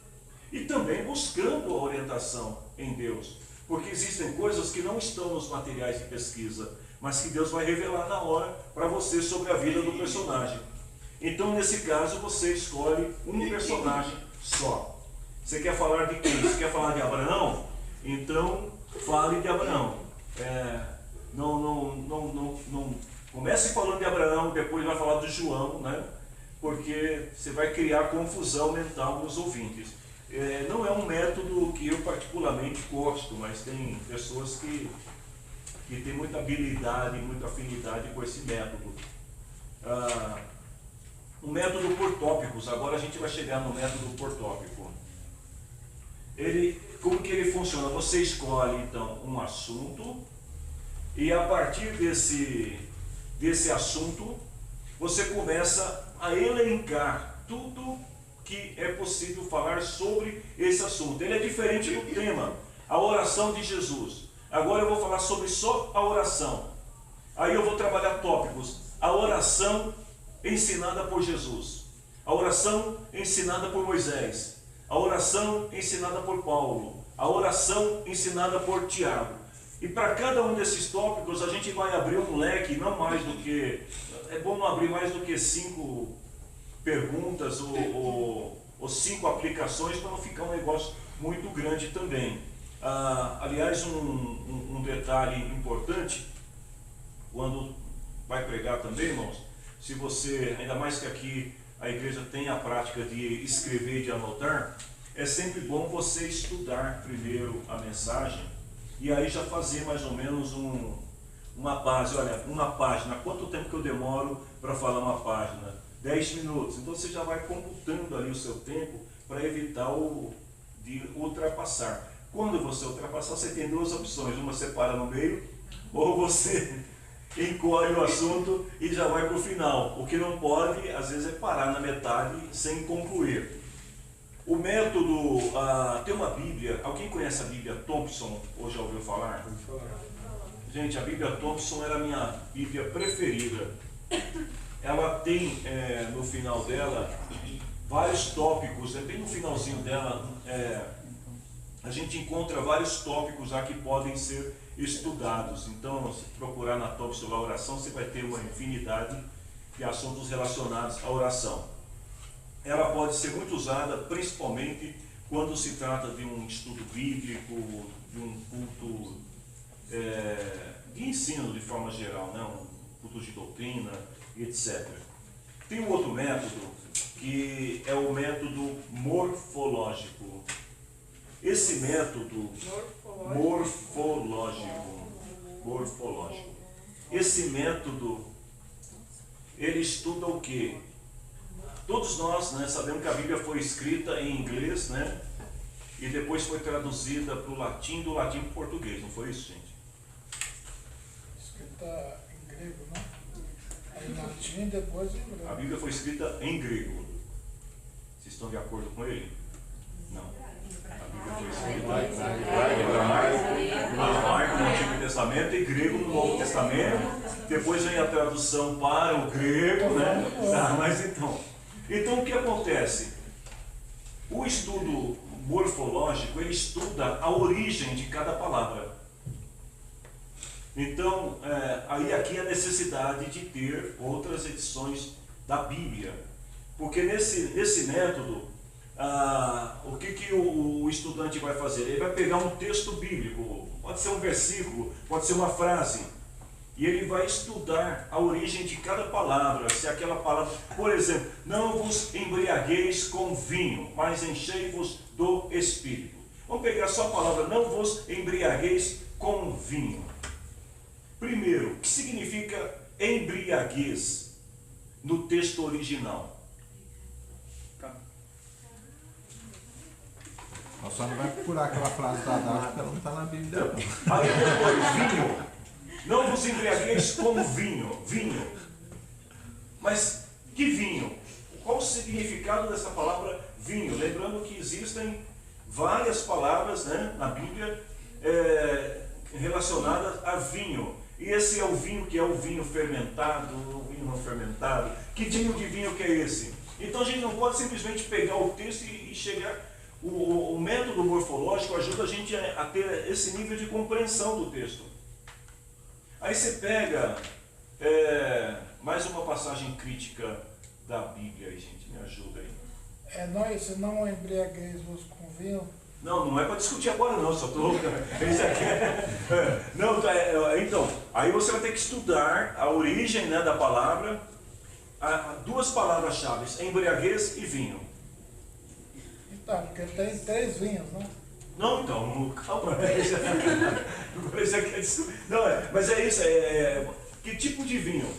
e também buscando a orientação em Deus. Porque existem coisas que não estão nos materiais de pesquisa, mas que Deus vai revelar na hora para você sobre a vida do personagem. Então, nesse caso, você escolhe um personagem só. Você quer falar de quem? Você quer falar de Abraão? Então, fale de Abraão. Não comece falando de Abraão, depois vai falar de João, né? Porque você vai criar confusão mental nos ouvintes. Não é um método que eu particularmente gosto, mas tem pessoas que têm muita habilidade, muita afinidade com esse método. Um método por tópicos. Agora a gente vai chegar no método por tópico. Como que ele funciona? Você escolhe então um assunto e a partir desse assunto você começa a elencar tudo que é possível falar sobre esse assunto. Ele é diferente do tema, a oração de Jesus. Agora eu vou falar sobre só a oração. Aí eu vou trabalhar tópicos. A oração ensinada por Jesus. a oração ensinada por Moisés, a oração ensinada por Paulo, a oração ensinada por Tiago. E para cada um desses tópicos a gente vai abrir um leque, não mais do que, é bom não abrir mais do que 5 perguntas ou 5 aplicações para não ficar um negócio muito grande também. Aliás, um detalhe importante, quando vai pregar também, irmãos, se você, ainda mais que aqui a igreja tem a prática de escrever e de anotar, é sempre bom você estudar primeiro a mensagem e aí já fazer mais ou menos uma base. Olha, uma página, quanto tempo que eu demoro para falar uma página? 10 minutos. Então você já vai computando ali o seu tempo para evitar de ultrapassar. Quando você ultrapassar, você tem 2 opções. Uma você para no meio, ou você encolhe o assunto e já vai para o final. O que não pode, às vezes, é parar na metade sem concluir. O método, tem uma Bíblia, alguém conhece a Bíblia Thompson, ou já ouviu falar? Gente, a Bíblia Thompson era a minha Bíblia preferida. Ela tem no final dela vários tópicos, bem no finalzinho dela, a gente encontra vários tópicos lá que podem ser estudados. Então, se procurar na Thompson a oração, você vai ter uma infinidade de assuntos relacionados à oração. Ela pode ser muito usada, principalmente quando se trata de um estudo bíblico, de um culto de ensino de forma geral, né? Um culto de doutrina, etc. Tem um outro método, que é o método morfológico. Esse método morfológico. Esse método, ele estuda o quê? Todos nós, né, sabemos que a Bíblia foi escrita em inglês, né, e depois foi traduzida para o latim, do latim para o português, não foi isso, gente? Escrita em grego, né? Aí em latim e depois em grego. A Bíblia foi escrita em grego. Vocês estão de acordo com ele? Não. A Bíblia foi escrita em hebraico no Antigo Testamento e grego no Novo Testamento. Depois vem a tradução para o grego, né? Mas então o que acontece? O estudo morfológico, ele estuda a origem de cada palavra. Então, aí aqui a necessidade de ter outras edições da Bíblia. Porque nesse método, o que o estudante vai fazer? Ele vai pegar um texto bíblico, pode ser um versículo, pode ser uma frase, e ele vai estudar a origem de cada palavra. Se aquela palavra, por exemplo, não vos embriagueis com vinho, mas enchei-vos do Espírito. Vamos pegar só a palavra, não vos embriagueis com vinho. Primeiro, o que significa embriaguez no texto original? Nós só não vai procurar aquela frase da Dália, porque ela não está na Bíblia. Aí depois, vinho. Não vos embriagueis com vinho. Mas que vinho? Qual o significado dessa palavra vinho? Lembrando que existem várias palavras, né, na Bíblia relacionadas a vinho. E esse é o vinho que é o vinho fermentado, o vinho não fermentado. Que tipo de vinho que é esse? Então a gente não pode simplesmente pegar o texto e chegar... O método morfológico ajuda a gente a ter esse nível de compreensão do texto. Aí você pega mais uma passagem crítica da Bíblia aí, gente, me ajuda aí. Se não embriagueis-vos com vinho. Não é para discutir agora não, só estou... Então, aí você vai ter que estudar a origem, né, da palavra, duas palavras-chave, embriaguez e vinho. Então, porque tem 3 vinhos, né? Não, então, calma. Mas é isso, que tipo de vinho?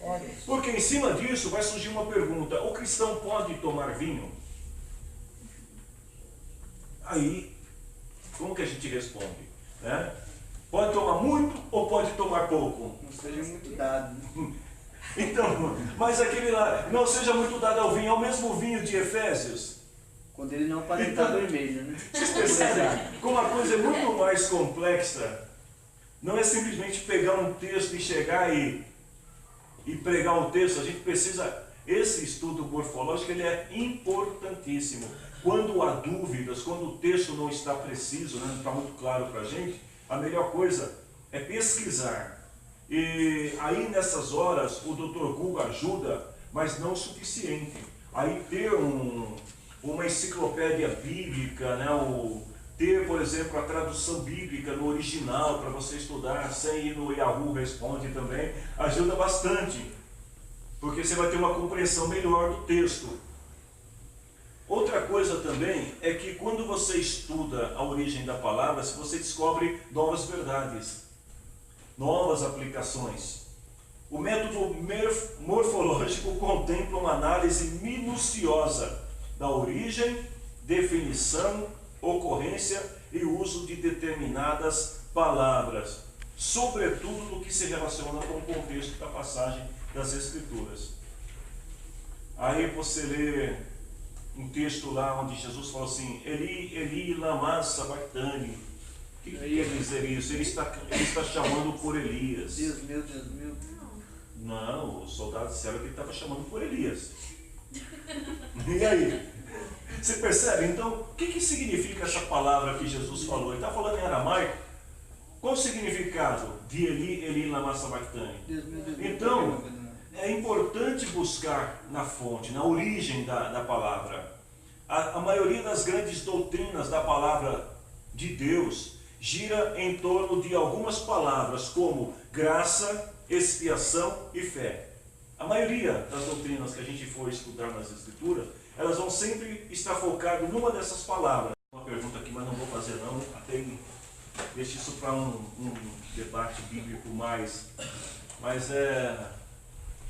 Olha. Porque em cima disso vai surgir uma pergunta: o cristão pode tomar vinho? Aí, como que a gente responde? Né? Pode tomar muito ou pode tomar pouco? Não seja muito dado. Então, mas aquele lá, não seja muito dado ao vinho, é o mesmo vinho de Efésios. Quando ele não aparentar vermelho, né? Vocês percebem como a coisa é muito mais complexa? Não é simplesmente pegar um texto e chegar e pregar um texto. A gente precisa esse estudo morfológico ele é importantíssimo. Quando há dúvidas, quando o texto não está preciso, né, não está muito claro para a gente, a melhor coisa é pesquisar. E aí nessas horas o Dr. Google ajuda, mas não o suficiente. Aí ter uma enciclopédia bíblica, né, ter, por exemplo, a tradução bíblica no original para você estudar sem ir no Yahoo Responde também, ajuda bastante, porque você vai ter uma compreensão melhor do texto. Outra coisa também é que quando você estuda a origem da palavra, você descobre novas verdades, novas aplicações. O método morfológico contempla uma análise minuciosa da origem, definição, ocorrência e uso de determinadas palavras, sobretudo no que se relaciona com o contexto da passagem das Escrituras. Aí você lê um texto lá onde Jesus fala assim, Eli, Eli, lama sabachthani. O que quer dizer isso? Ele está chamando por Elias. Deus meu, Deus meu. Não, os soldados disseram que ele estava chamando por Elias. E aí? Você percebe? Então, o que significa essa palavra que Jesus falou? Ele está falando em aramaico. Qual o significado de Eli, Eli, lama sabachthani? Então, é importante buscar na fonte, na origem da palavra. A maioria das grandes doutrinas da palavra de Deus gira em torno de algumas palavras, como graça, expiação e fé. A maioria das doutrinas que a gente for estudar nas Escrituras, elas vão sempre estar focadas numa dessas palavras. Uma pergunta aqui, mas não vou fazer não, até deixe isso para um debate bíblico mais... Mas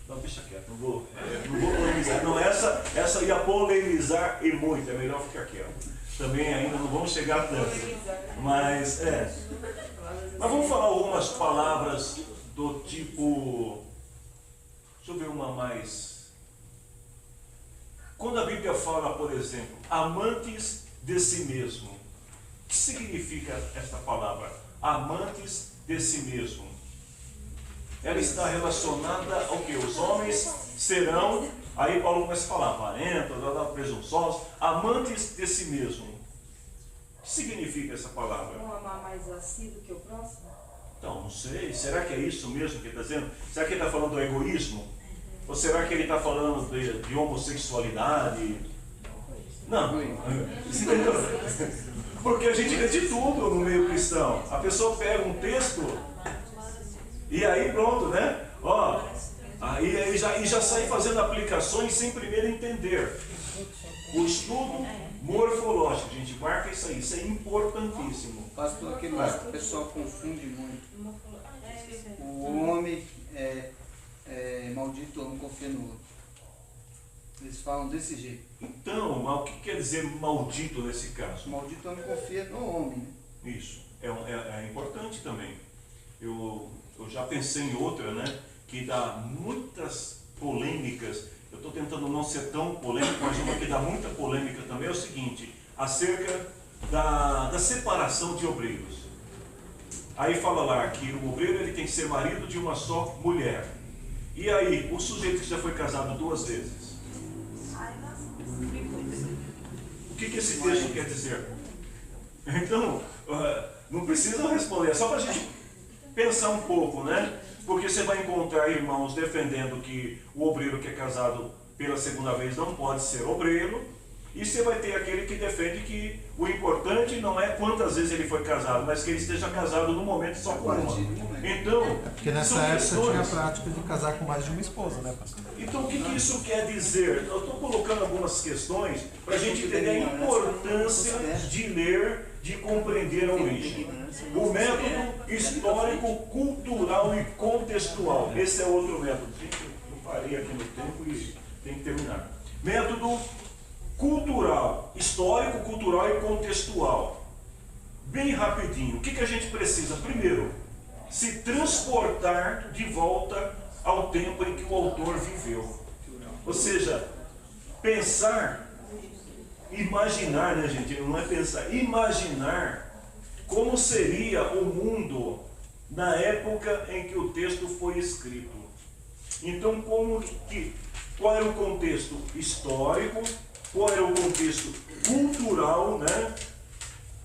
não, deixa quieto, não vou polemizar. Não, essa ia polemizar e muito, é melhor ficar quieto. Também ainda não vamos chegar tanto. Mas vamos falar algumas palavras do tipo... Deixa eu ver uma mais... Quando a Bíblia fala, por exemplo, amantes de si mesmo. O que significa esta palavra? Amantes de si mesmo. Ela está relacionada ao que? Os homens serão, aí Paulo começa a falar, avarentos, presunçosos, amantes de si mesmo. O que significa essa palavra? Não amar mais a si do que o próximo? Então, não sei, será que é isso mesmo que ele está dizendo? Será que ele está falando do egoísmo? Ou será que ele está falando de homossexualidade? Não, você entendeu? Porque a gente vê de tudo no meio cristão. A pessoa pega um texto e aí pronto, né? Aí já sai fazendo aplicações sem primeiro entender. O estudo morfológico, gente, marca isso aí, isso é importantíssimo. Pastor, aquele o pessoal confunde muito. O homem é maldito, não confia no outro. Eles falam desse jeito. Então, mas o que quer dizer maldito nesse caso? Maldito não confia no homem, né? Isso, é importante também. Eu já pensei em outra, né, que dá muitas polêmicas. Eu estou tentando não ser tão polêmico, mas uma que dá muita polêmica também é o seguinte, acerca da separação de obreiros. Aí fala lá que o obreiro ele tem que ser marido de uma só mulher. E aí, o sujeito que já foi casado 2 vezes? O que esse texto quer dizer? Então, não precisa responder, é só para a gente pensar um pouco, né? Porque você vai encontrar irmãos defendendo que o obreiro que é casado pela 2ª vez não pode ser obreiro, e você vai ter aquele que defende que o importante não é quantas vezes ele foi casado, mas que ele esteja casado no momento só com uma. Então, porque nessa época tinha a prática de casar com mais de uma esposa, né, pastor? Então o que isso quer dizer? Eu estou colocando algumas questões para a gente entender a importância de ler, de compreender a origem. O método histórico, cultural e contextual. Esse é outro método. Eu parei aqui no tempo e tem que terminar. Método cultural, histórico, cultural e contextual. Bem rapidinho. O que a gente precisa? Primeiro, se transportar de volta ao tempo em que o autor viveu. Ou seja, pensar, imaginar, né, gente? Não é pensar, imaginar como seria o mundo na época em que o texto foi escrito. Então, como que qual era o contexto histórico, qual era o contexto cultural, né?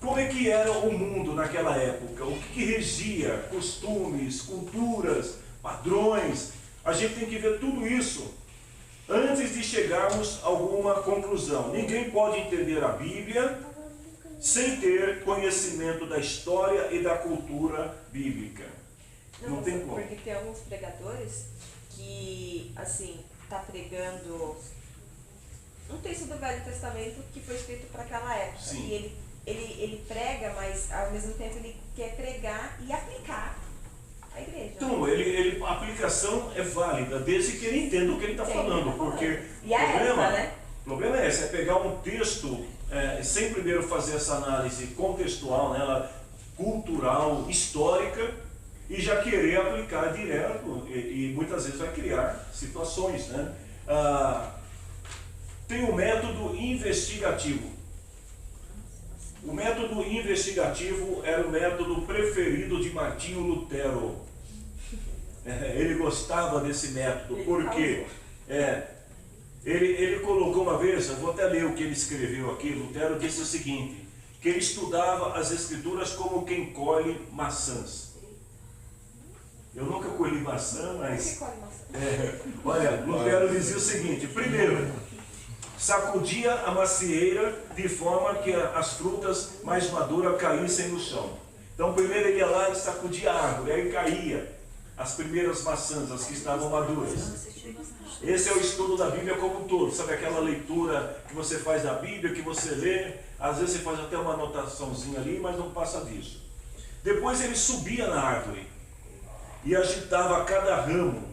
Como é que era o mundo naquela época, o que regia, costumes, culturas, padrões. A gente tem que ver tudo isso antes de chegarmos a alguma conclusão. Ninguém pode entender a Bíblia sem ter conhecimento da história e da cultura bíblica. Não tem como. Porque tem alguns pregadores que, assim, tá pregando um texto do Velho Testamento que foi escrito para aquela época. Sim. E ele prega, mas ao mesmo tempo ele quer pregar e aplicar à igreja. Então, a aplicação é válida, desde que ele entenda o que ele está falando. Porque E a época, né? o problema é esse, é pegar um texto sem primeiro fazer essa análise contextual, né, cultural, histórica, e já querer aplicar direto, e muitas vezes vai criar situações, né? Tem o método investigativo. O método investigativo era o método preferido de Martinho Lutero. Ele gostava desse método, porque ele colocou uma vez, eu vou até ler o que ele escreveu aqui. Lutero disse o seguinte, que ele estudava as escrituras como quem colhe maçãs. Eu nunca colhi maçã, mas... olha, Lutero dizia o seguinte, primeiro, sacudia a macieira de forma que as frutas mais maduras caíssem no chão. Então primeiro ele ia lá e sacudia a árvore, aí caía as primeiras maçãs, as que estavam maduras. Esse é o estudo da Bíblia como um todo. Sabe aquela leitura que você faz da Bíblia, que você lê, às vezes você faz até uma anotaçãozinha ali, mas não passa disso. Depois ele subia na árvore e agitava cada ramo.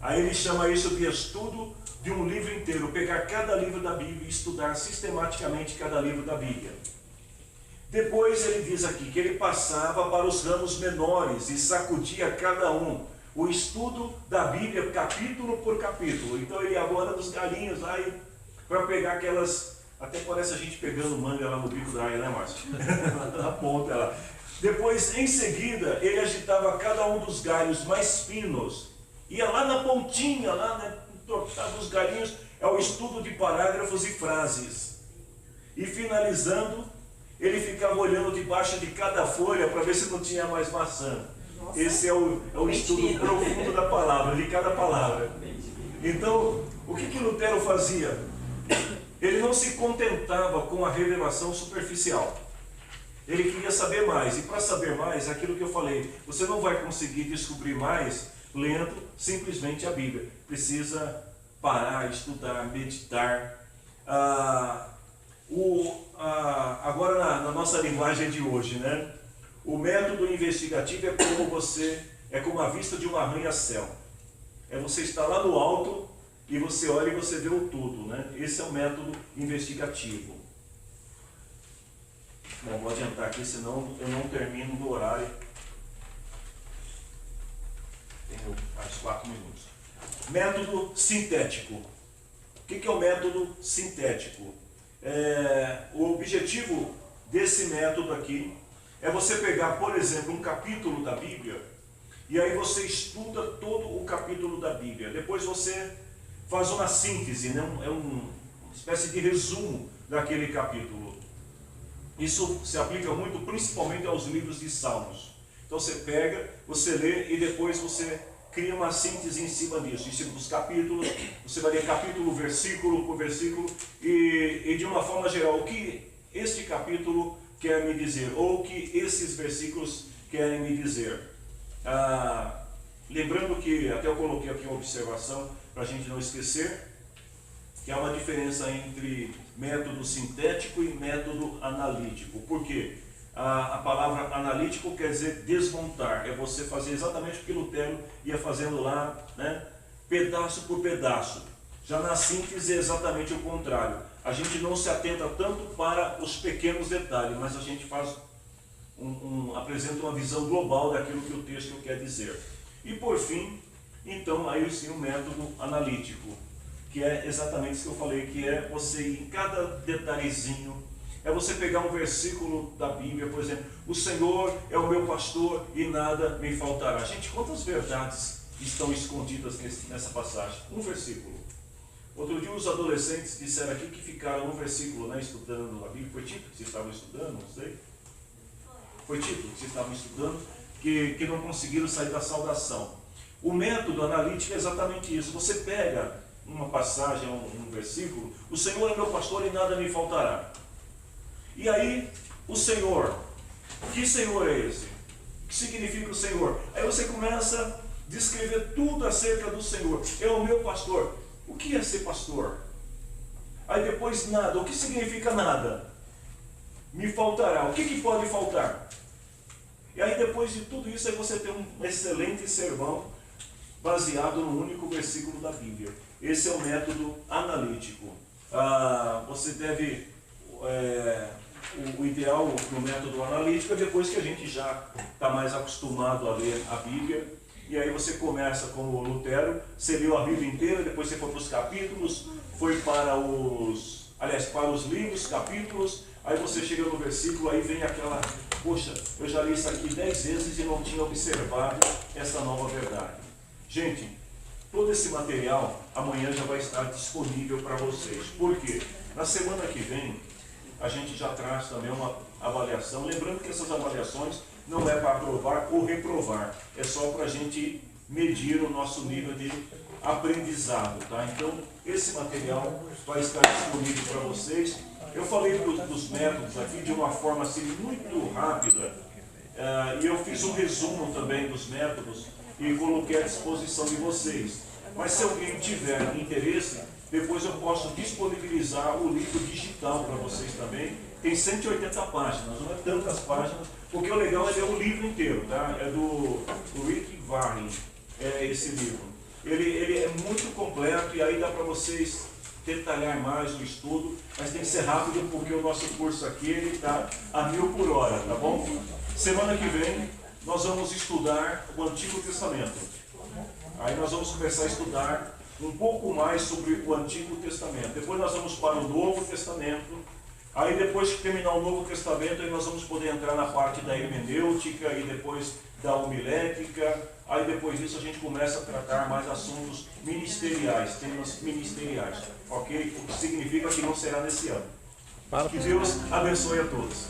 Aí ele chama isso de estudo de um livro inteiro, pegar cada livro da Bíblia e estudar sistematicamente cada livro da Bíblia. Depois ele diz aqui que ele passava para os ramos menores e sacudia cada um. O estudo da Bíblia, capítulo por capítulo. Então ele agora dos galinhos lá para pegar aquelas... Até parece a gente pegando manga lá no bico da área, né, Márcio? Na ponta lá. Depois, em seguida, ele agitava cada um dos galhos mais finos. Ia lá na pontinha, lá, né, dos galinhos, é o estudo de parágrafos e frases. E finalizando, ele ficava olhando debaixo de cada folha para ver se não tinha mais maçã. Nossa. Esse é o estudo profundo da palavra, de cada palavra. Então, o que Lutero fazia? Ele não se contentava com a revelação superficial. Ele queria saber mais. E para saber mais, aquilo que eu falei, você não vai conseguir descobrir mais lendo simplesmente a Bíblia. Precisa parar, estudar, meditar. Agora na nossa linguagem de hoje, né? O método investigativo é como a vista de um arranha-céu. É você estar lá no alto e você olha e você vê o todo, né? Esse é o método investigativo. Bom, vou adiantar aqui, senão eu não termino no horário. Tenho mais 4 minutos. Método sintético. O que é o método sintético? O objetivo desse método aqui é você pegar, por exemplo, um capítulo da Bíblia e aí você estuda todo o capítulo da Bíblia. Depois você faz uma síntese, né? Uma espécie de resumo daquele capítulo. Isso se aplica muito principalmente aos livros de Salmos. Então você pega, você lê e depois você cria uma síntese em cima disso. Em cima dos capítulos, você vai ler capítulo, versículo por versículo e de uma forma geral, o que este capítulo quer me dizer, ou o que esses versículos querem me dizer. Lembrando que, até eu coloquei aqui uma observação, para a gente não esquecer, que há uma diferença entre método sintético e método analítico. Por quê? A palavra analítico quer dizer desmontar, é você fazer exatamente o que Lutero ia fazendo lá, né? Pedaço por pedaço. Já na síntese é exatamente o contrário. A gente não se atenta tanto para os pequenos detalhes, mas a gente faz apresenta uma visão global daquilo que o texto quer dizer. E por fim, então, aí sim o método analítico, que é exatamente isso que eu falei, que é você ir em cada detalhezinho, é você pegar um versículo da Bíblia, por exemplo, o Senhor é o meu pastor e nada me faltará. Gente, quantas verdades estão escondidas nessa passagem? Um versículo. Outro dia os adolescentes disseram aqui que ficaram no versículo, né, estudando a Bíblia. Foi Tito que vocês estavam estudando, não sei? Foi Tito que vocês estavam estudando, que não conseguiram sair da saudação. O método analítico é exatamente isso. Você pega uma passagem, um versículo, o Senhor é meu pastor e nada me faltará. E aí, o Senhor, que Senhor é esse? O que significa o Senhor? Aí você começa a descrever tudo acerca do Senhor. É o meu pastor. O que é ser pastor? Aí depois nada. O que significa nada? Me faltará. O que pode faltar? E aí depois de tudo isso, aí você tem um excelente sermão baseado no único versículo da Bíblia. Esse é o método analítico. Você deve... o ideal no método analítico é depois que a gente já está mais acostumado a ler a Bíblia. E aí você começa como Lutero, você leu a Bíblia inteira, depois você foi para os capítulos, foi para os livros, capítulos, aí você chega no versículo, aí vem aquela, poxa, eu já li isso aqui 10 vezes e não tinha observado essa nova verdade. Gente, todo esse material amanhã já vai estar disponível para vocês. Por quê? Na semana que vem, a gente já traz também uma avaliação, lembrando que essas avaliações não é para aprovar ou reprovar, é só para a gente medir o nosso nível de aprendizado, tá? Então, esse material vai estar disponível para vocês. Eu falei dos métodos aqui de uma forma assim muito rápida, e eu fiz um resumo também dos métodos e coloquei à disposição de vocês. Mas se alguém tiver interesse, depois eu posso disponibilizar o livro digital para vocês também. Tem 180 páginas, não é tantas páginas, porque o legal é ler o livro inteiro, tá? É do Rick Warren, esse livro. Ele é muito completo e aí dá para vocês detalhar mais o estudo, mas tem que ser rápido porque o nosso curso aqui está a 1000 por hora, tá bom? Semana que vem nós vamos estudar o Antigo Testamento. Aí nós vamos começar a estudar um pouco mais sobre o Antigo Testamento. Depois nós vamos para o Novo Testamento. Aí depois que terminar o Novo Testamento, aí nós vamos poder entrar na parte da hermenêutica e depois da homilética. Aí depois disso a gente começa a tratar mais assuntos ministeriais, temas ministeriais. Ok? O que significa que não será nesse ano. Que Deus abençoe a todos.